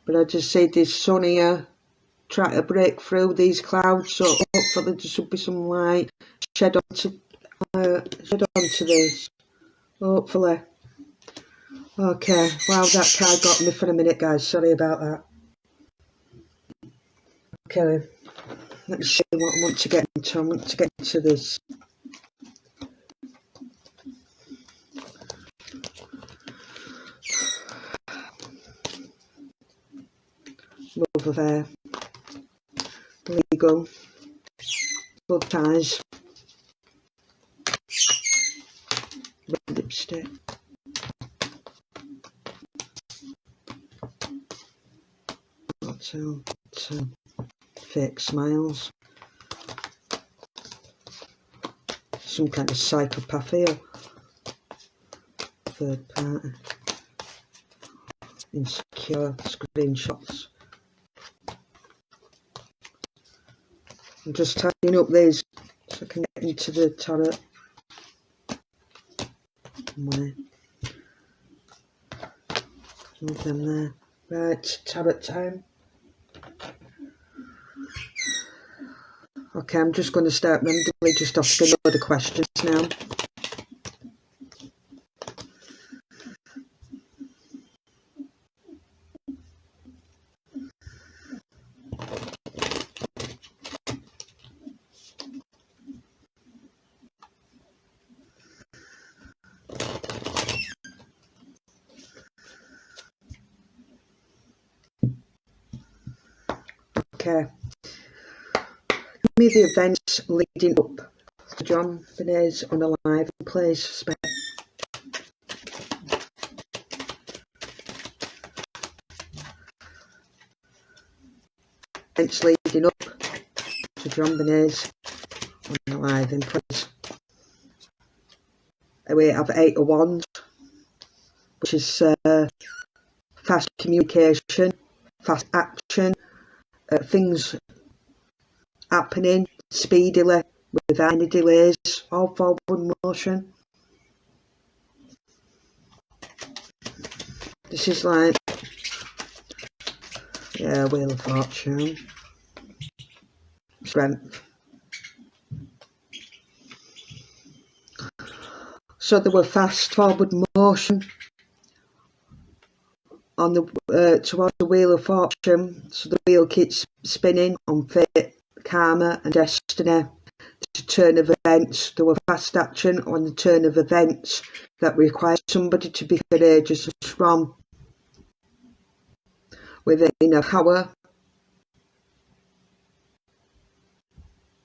But I just see this sun here try to break through these clouds, so hopefully there should be some light shed onto this. Hopefully. Okay, wow, that card got me for a minute, guys. Sorry about that. Okay, let's see what I want to get into. I want to get into this love affair, legal, blood ties, red lipstick, two fake smiles, some kind of psychopath here, third party, insecure, screenshots. I'm just tidying up these so I can get into the tarot. Move them there. Right, tarot time. Okay, I'm just going to start randomly just asking a load of questions now. Okay. Give me the events leading up to JonBenét's unaliving, please, Spec. Events leading up to JonBenét's unaliving, please. We have 8 of Wands, which is fast communication, fast action, things happening speedily without any delays, all forward motion. This is like, yeah, Wheel of Fortune, strength. So there were fast forward motion on the towards the Wheel of Fortune. So the wheel keeps spinning on fate, karma and destiny. The turn of events, there were fast action on the turn of events that required somebody to be courageous and strong with inner power.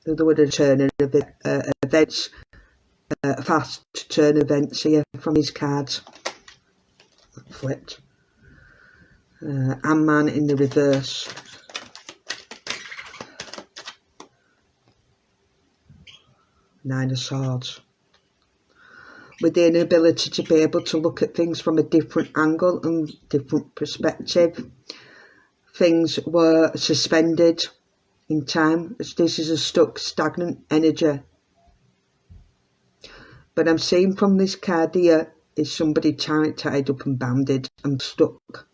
There were the turn of events, fast turn events here from his cards. Flipped. Man in the reverse. Nine of Swords. With the inability to be able to look at things from a different angle and different perspective. Things were suspended in time. This is a stuck, stagnant energy. But I'm seeing from this card here is somebody tied up and bounded and stuck.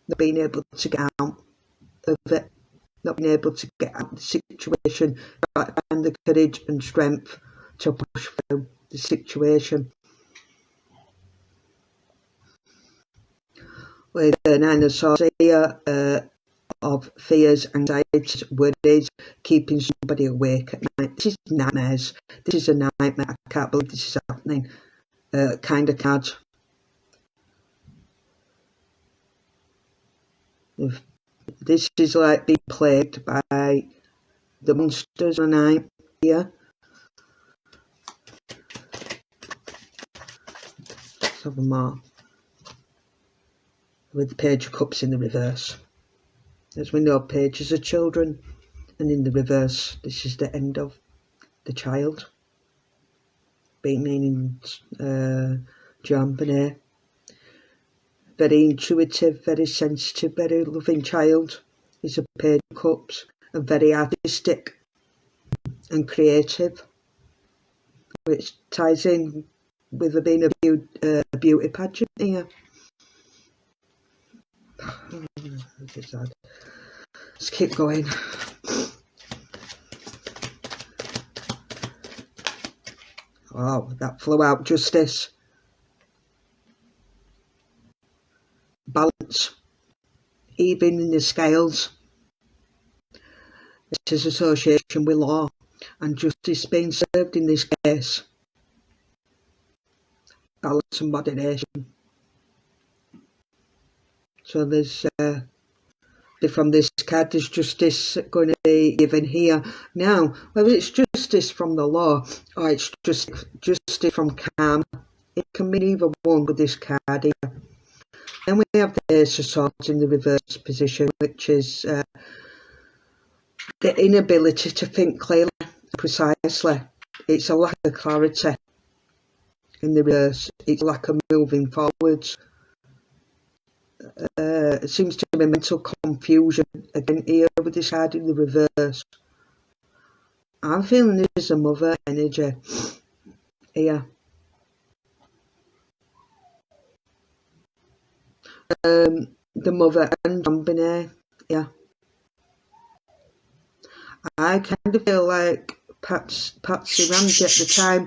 Not being able to get out of it. Not being able to get out of the situation. But find the courage and strength to push through the situation. With the Nine of Swords here, of fears, anxieties, worries, keeping somebody awake at night. This is nightmares. This is a nightmare. I can't believe this is happening. Kind of card. This is like being plagued by the monsters at night here. Let's have more. With the Page of Cups in the reverse. As we know, pages are children, and in the reverse, this is the end of the child. Meaning JonBenét. Very intuitive, very sensitive, very loving child. He's a Page of Cups, and very artistic and creative, which ties in with there being a beauty pageant here. Let's keep going. Oh, that flew out. Justice. Balance. Even in the scales. This is association with law and justice being served in this case. Balance and moderation. So there's from this card. There's justice going to be given here. Now, whether it's justice from the law or it's just justice from karma, it can mean either one with this card here. Then we have the Ace of Swords in the reverse position, which is the inability to think clearly, precisely. It's a lack of clarity in the reverse. It's a lack of moving forwards. It seems to be mental confusion again here with this card in the reverse. I'm feeling there's a mother energy here. The mother and JonBenét, yeah. I kind of feel like Patsy Ramsey at the time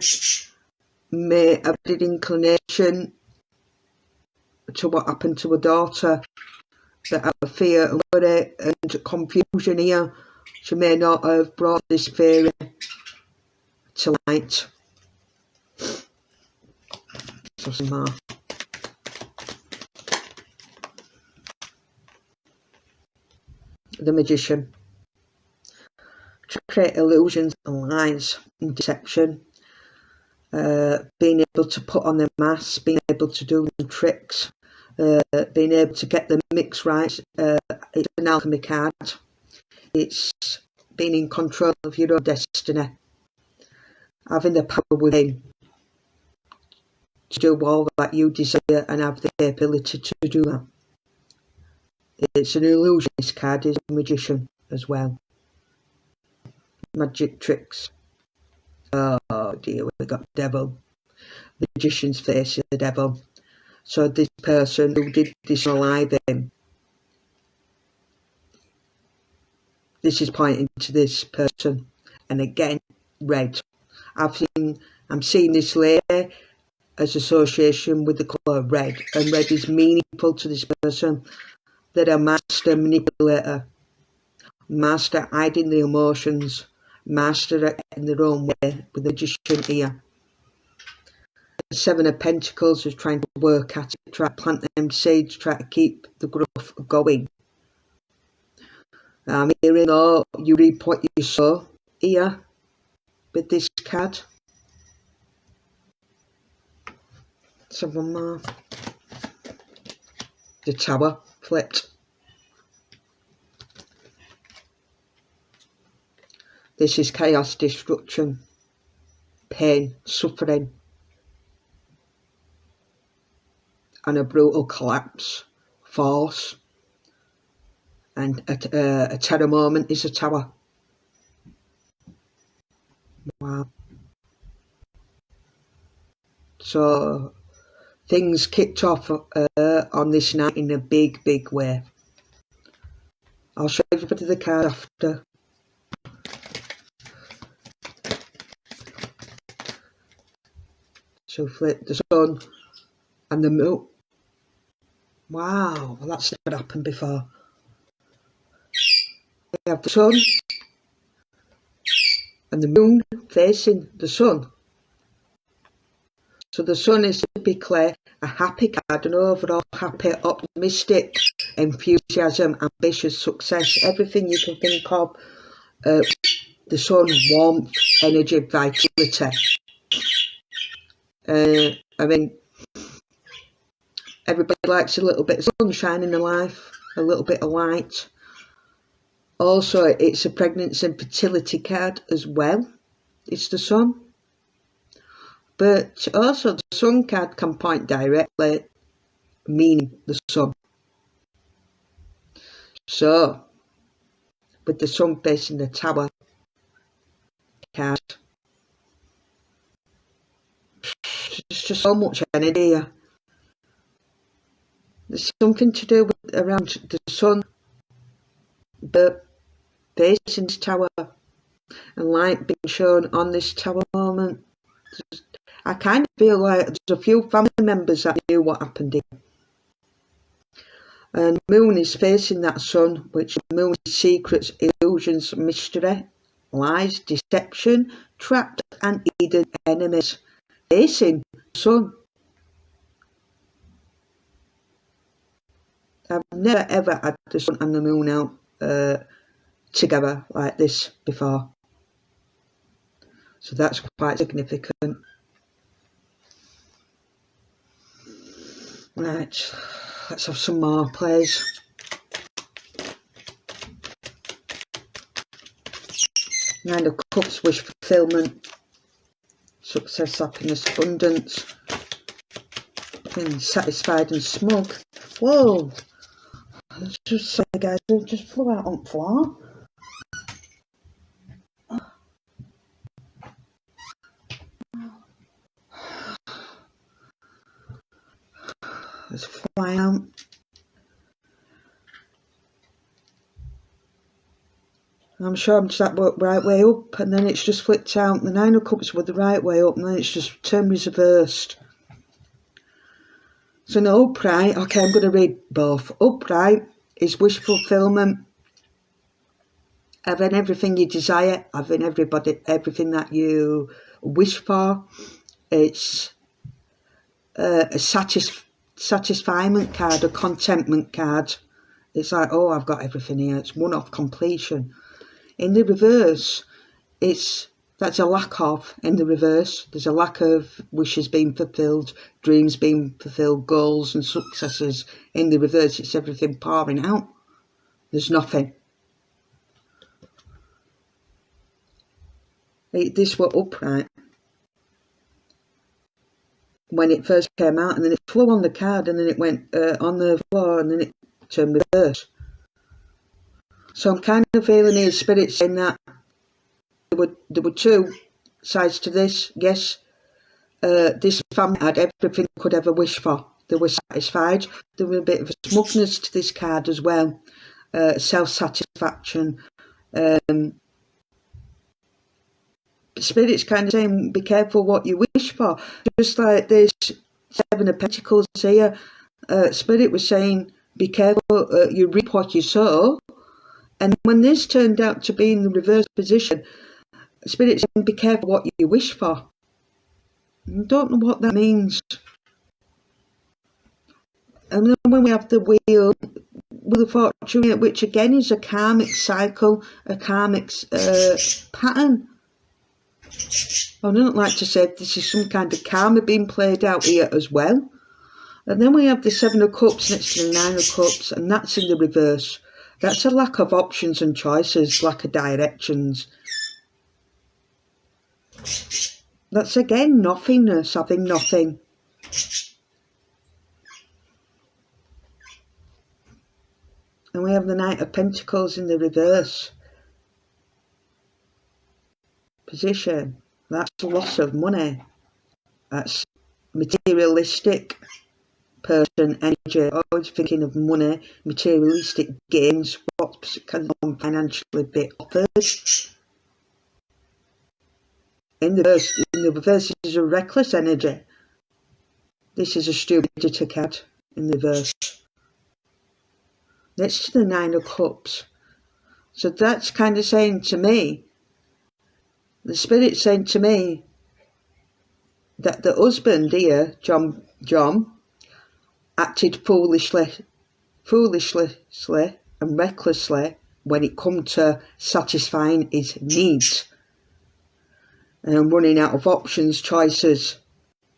may have had inclination to what happened to her daughter, that out of fear and worry and confusion here, she may not have brought this fear to light. So some more. The Magician. To create illusions and lies and deception. Being able to put on the masks, being able to do the tricks, being able to get the mix right. It's an alchemy card. It's being in control of your own destiny. Having the power within to do all that you desire and have the ability to do that. It's an illusionist card, is a magician as well. Magic tricks. Oh dear, we got devil. The magician's face is the devil. So this person who did this alive him, this is pointing to this person. And again, red. I'm seeing this layer as association with the colour red. And red is meaningful to this person. They're a master manipulator. Master hiding the emotions. Master at in their own way with the magician here. The Seven of Pentacles is trying to work at it, try to plant them seeds, try to keep the growth going. I'm hearing, oh, you reap what you sow here with this card. So one more. The Tower flipped. This is chaos, destruction, pain, suffering, and a brutal collapse, force, and a terror moment is a tower. Wow. So things kicked off on this night in a big, big way. I'll show everybody the card after. So flip the sun and the moon. Wow, well, that's never happened before. We have the sun and the moon facing the sun. So the sun is typically a happy card, an overall happy, optimistic, enthusiasm, ambitious, success, everything you can think of. The sun, warmth, energy, vitality. I mean, everybody likes a little bit of sunshine in their life, a little bit of light. Also, it's a pregnancy and fertility card as well. It's the sun. But also the sun card can point directly, meaning the sun. So, with the sun facing the tower card, there's just so much energy here. There's something to do with around the sun, but facing this tower and light being shown on this tower moment. I kind of feel like there's a few family members that knew what happened here. And the moon is facing that sun, which the moon is secrets, illusions, mystery, lies, deception, trapped and hidden enemies. Facing the sun. I've never ever had the sun and the moon out together like this before. So that's quite significant. Right, let's have some more, please. Nine of Cups, wish fulfillment, success, happiness, abundance, being satisfied and smug. Whoa, just say, guys, I just flew out on the floor. Let's fly out. I'm sure I'm just that right way up, and then it's just flipped out. The Nine of Cups were the right way up, and then it's just turned reversed. So an upright, okay, I'm going to read both. Upright is wish fulfillment, having everything you desire, having everything that you wish for. It's a satisfyment card, a contentment card. It's like, oh, I've got everything here. It's one-off completion. In the reverse, that's a lack of. In the reverse, there's a lack of wishes being fulfilled, dreams being fulfilled, goals and successes. In the reverse, it's everything pouring out. There's nothing. This were upright when it first came out, and then it flew on the card, and then it went on the floor, and then it turned reverse. So I'm kind of feeling here, Spirit saying that there were two sides to this. Yes, this family had everything they could ever wish for. They were satisfied. There was a bit of a smugness to this card as well. Self-satisfaction. Spirit's kind of saying, be careful what you wish for. Just like this Seven of Pentacles here, Spirit was saying, be careful, you reap what you sow. And when this turned out to be in the reverse position, Spirit's saying, be careful what you wish for. I don't know what that means. And then when we have the Wheel with the Fortune, which again is a karmic cycle, a karmic pattern. I don't like to say this is some kind of karma being played out here as well. And then we have the Seven of Cups next to the Nine of Cups, and that's in the reverse. That's a lack of options and choices, lack of directions. That's again nothingness, having nothing. And we have the Knight of Pentacles in the reverse position. That's loss of money. That's materialistic person energy, always thinking of money, materialistic gains, what can financially be offered. In the reverse is a reckless energy. This is a stupidity card in the reverse. Next to the Nine of Cups. So that's kind of saying to me, the Spirit's saying to me that the husband here, John, acted foolishly and recklessly when it come to satisfying his needs and running out of options, choices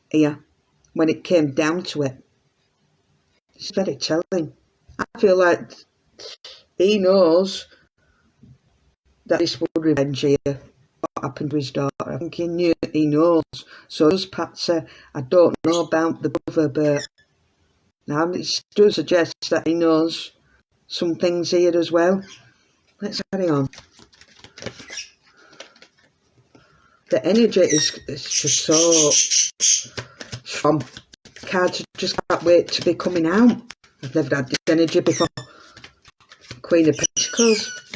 here when it came down to it. It's very telling. I feel like he knows that this was revenge here, what happened to his daughter. I think he knows. So does Patsy. I don't know about the brother, but now it does suggest that he knows some things here as well. Let's carry on. The energy is just so strong. Cards just can't wait to be coming out. I've never had this energy before. Queen of Pentacles.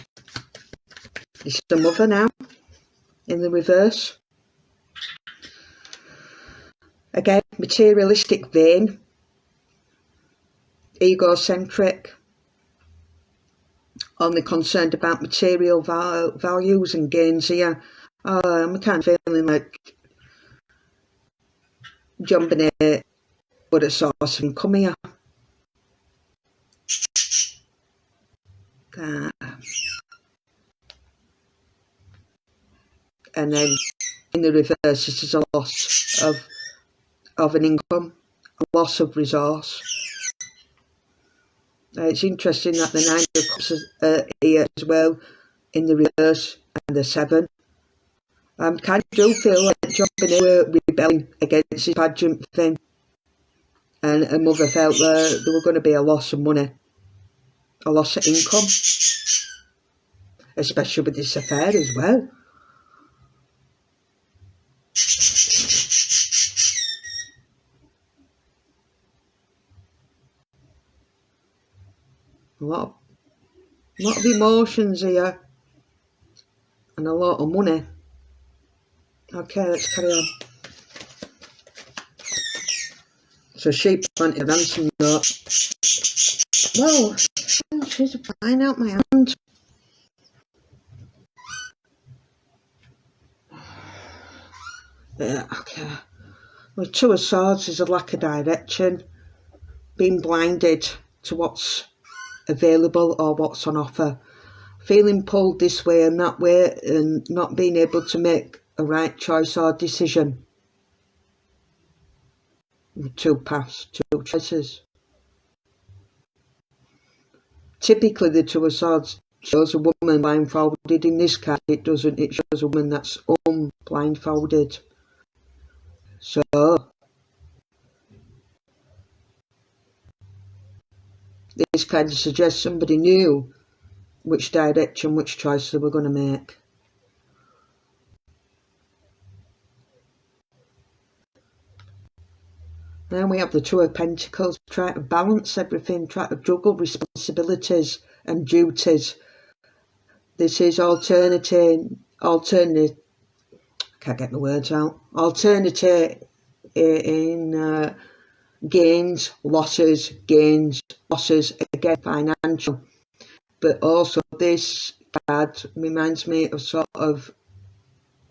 This is the Mother now, in the reverse. Again, materialistic vein. Egocentric. Only concerned about material values and gains here. I'm kind of feeling like JonBenét would have saw some come here. And then in the reverse, this is a loss of an income, a loss of resource. It's interesting that the 9 of Cups is here as well in the reverse, and the 7. I kind of do feel like JonBenét were rebelling against his pageant thing, and her mother felt there were going to be a loss of money, a loss of income, especially with this affair as well. A lot of emotions here, and a lot of money. Okay, let's carry on. So she planted a ransom note. Whoa, she's flying out my hand. Yeah, okay. With 2 of Swords is a lack of direction, being blinded to what's available or what's on offer, feeling pulled this way and that way, and not being able to make a right choice or decision. 2 paths, 2 choices. Typically the 2 of Swords shows a woman blindfolded. In this card it doesn't, it shows a woman that's blindfolded. So this kind of suggests somebody knew which direction, which choice they were going to make. Then we have the 2 of Pentacles, try to balance everything, try to juggle responsibilities and duties. This is alternative, can't get the words out, alternative in gains, losses, again financial. But also this card reminds me of sort of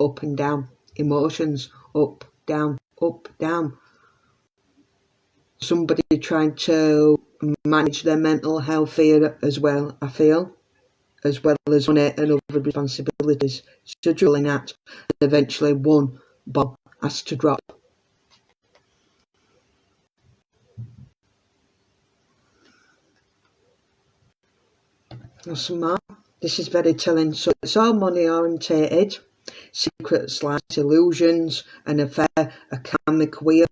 up and down emotions, up, down, up, down. Somebody trying to manage their mental health here as well, I feel, as well as money and other responsibilities. So juggling that, and eventually one bomb has to drop. Some more. This is very telling. So it's all money orientated, secrets, lies, illusions, an affair, a karmic wheel,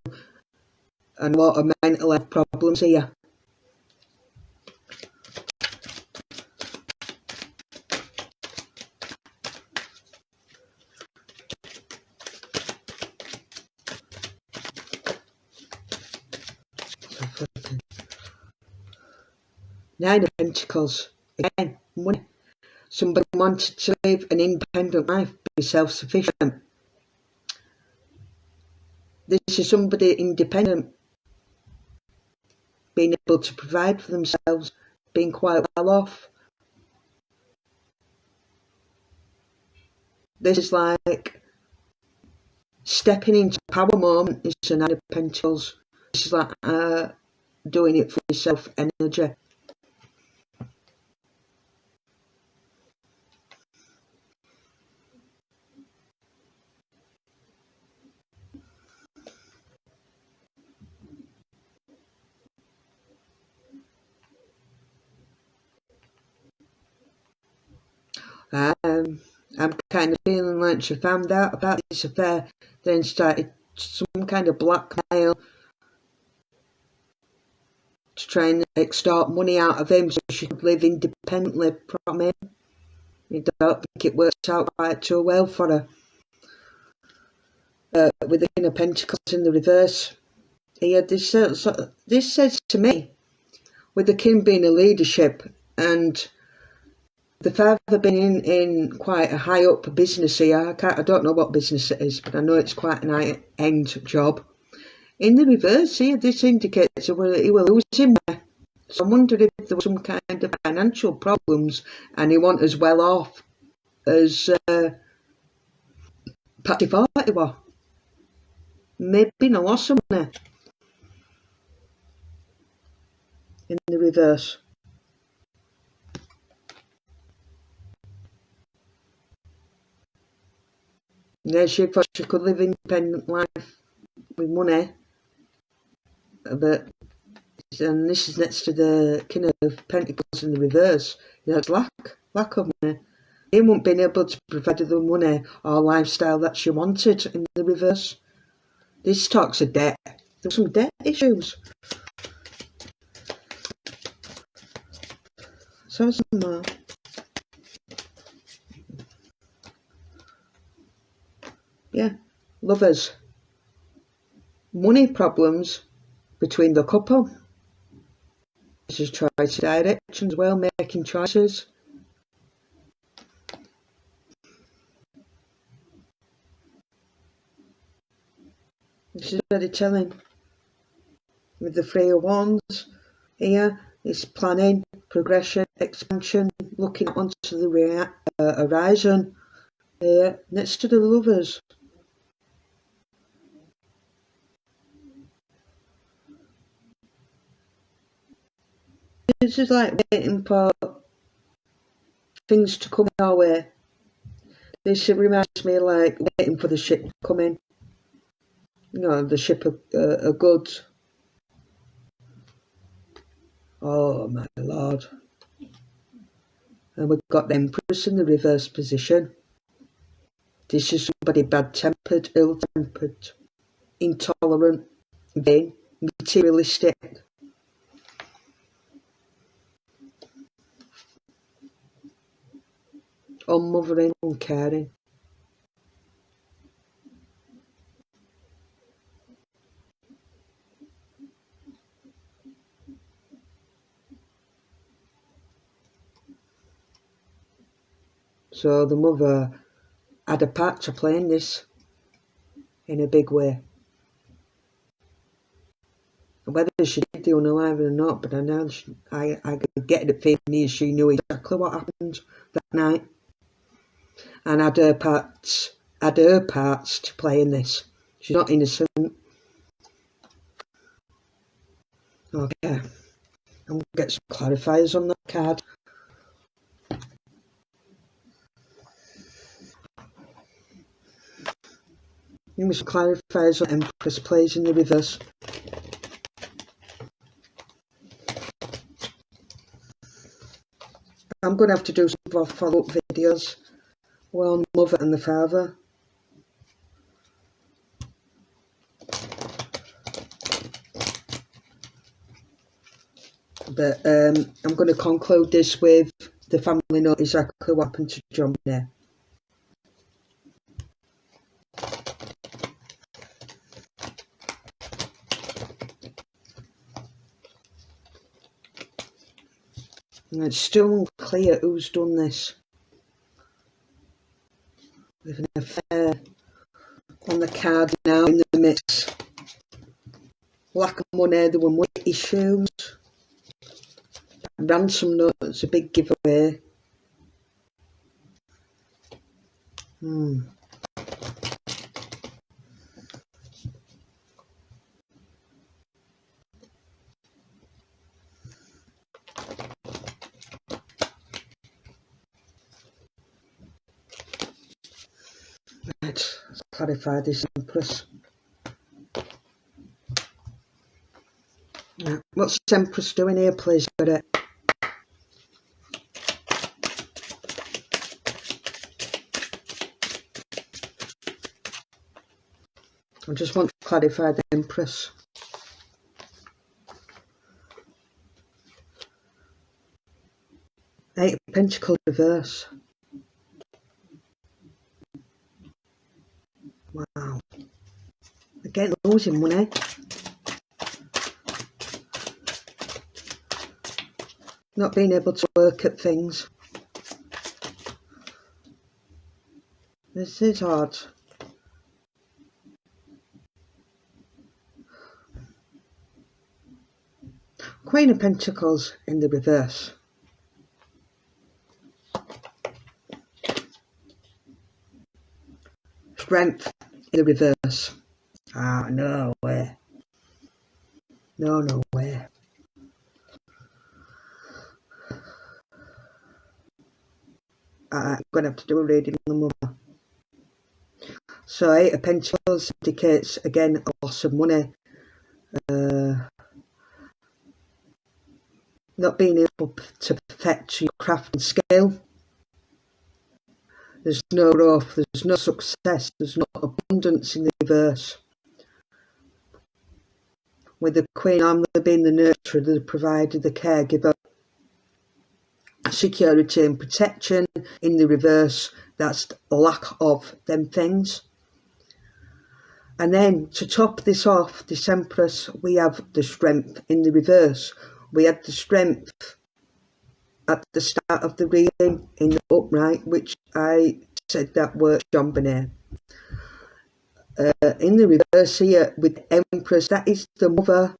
and a lot of mental health problems here. Nine of Pentacles, again, money. Somebody wanted to live an independent life, be self-sufficient. This is somebody independent, being able to provide for themselves, being quite well off. This is like stepping into power moment. It's a 9 of Pentacles. This is like doing it for yourself, energy. I'm kind of feeling like she found out about this affair, then started some kind of blackmail to try and extort money out of him so she could live independently from him. I don't think it works out quite too well for her. With the King of Pentacles in the reverse. Yeah, this says to me, with the King being a leadership and the father being in quite a high up business here, I don't know what business it is, but I know it's quite an high end job. In the reverse here, this indicates he will lose him there. So I'm wondering if there were some kind of financial problems and he wasn't as well off as perhaps he thought he was. Maybe no loss of money. In the reverse. Yeah, she thought she could live independent life with money, but and this is next to the King of Pentacles in the reverse. You know, it's lack of money. He wouldn't been able to provide her the money or lifestyle that she wanted in the reverse. This talks of debt. There's some debt issues. So some more. Yeah, lovers. Money problems between the couple. This is choice directions, well, making choices. This is very telling. With the Three of Wands here, it's planning, progression, expansion, looking onto the horizon. Here, next to the lovers. This is like waiting for things to come our way. This reminds me of like waiting for the ship to come in. You know, the ship of goods. Oh my lord. And we've got the Empress in the reverse position. This is somebody bad-tempered, ill-tempered, intolerant, vain, materialistic. Unmothering, uncaring. So the mother had a part to play in this in a big way. Whether she did the unalive or not, but I know I get the feeling she knew exactly what happened that night and had her parts to play in this. She's not innocent. Okay, I'm going to get some clarifiers on that card. Give me some clarifiers on Empress plays in the reverse. I'm going to have to do some follow-up videos. Well, mother and the father. But I'm going to conclude this with the family know exactly what happened to JonBenét. And it's still unclear who's done this. With an affair on the card now in the mix. Lack of money, there were money issues. Ransom note's a big giveaway. Right, let's clarify this Empress. Right, what's this Empress doing here, please, Spirit? I just want to clarify the Empress. Eight of Pentacles reverse. Wow. Again, losing money. Not being able to work at things. This is hard. Queen of Pentacles in the reverse. Strength in the reverse. Ah, no way. No way. I'm going to have to do a reading on the mother. So 8 of Pentacles indicates again a loss of money, not being able to perfect your craft and skill. There's no growth, there's no success, there's no abundance in the reverse. With the Queen normally being the nurturer, the provider, the caregiver, security and protection. In the reverse, that's a lack of them things. And then to top this off, this Empress, we have the Strength in the reverse. We had the Strength at the start of the reading in the upright, which I said that word JonBenét. In the reverse here with Empress, that is the mother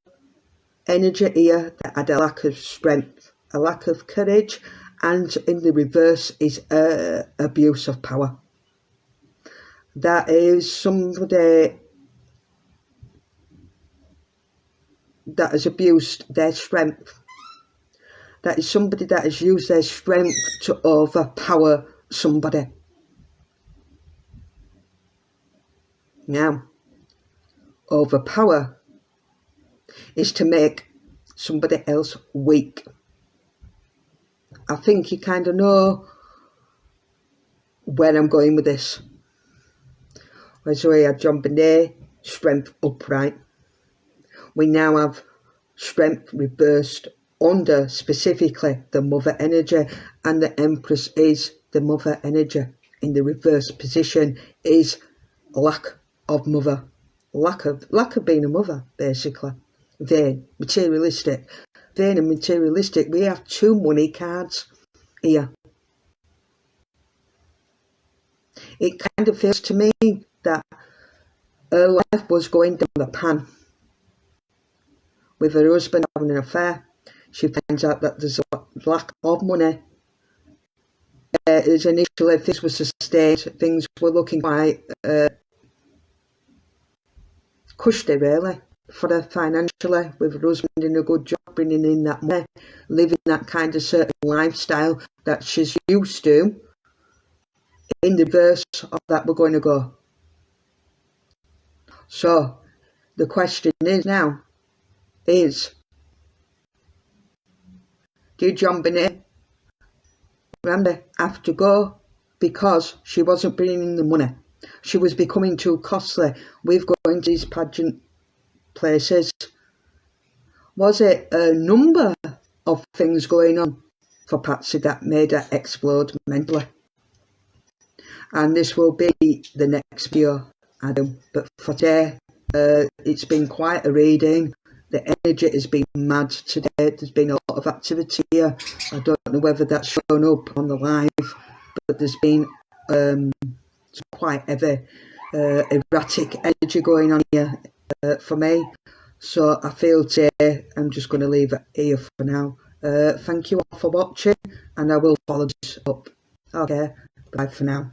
energy here that had a lack of strength, a lack of courage, and in the reverse is abuse of power. That is somebody that has abused their strength. That is somebody that has used their strength to overpower somebody. Now, overpower is to make somebody else weak. I think you kind of know where I'm going with this. So we have JonBenét, Strength upright. We now have Strength reversed under specifically the mother energy, and the Empress is the mother energy. In the reverse position is lack of mother, lack of being a mother, basically. Vain, materialistic. Vain and materialistic. We have 2 money cards here. It kind of feels to me that her life was going down the pan. With her husband having an affair, she finds out that there's a lack of money. As initially, if this was sustained, things were looking quite cushy, really, for her financially, with her husband in a good job, bringing in that money, living that kind of certain lifestyle that she's used to. In the reverse of that, we're going to go. So, the question is now, is, did JonBenét Ramsey have to go because she wasn't bringing in the money? She was becoming too costly with going to these pageant places. Was it a number of things going on for Patsy that made her explode mentally? And this will be the next video I do. But for today, it's been quite a reading. The energy has been mad today. There's been a lot of activity here. I don't know whether that's shown up on the live, but there's been some quite heavy, erratic energy going on here for me. So I feel today I'm just going to leave it here for now. Thank you all for watching, and I will follow this up. Okay, bye for now.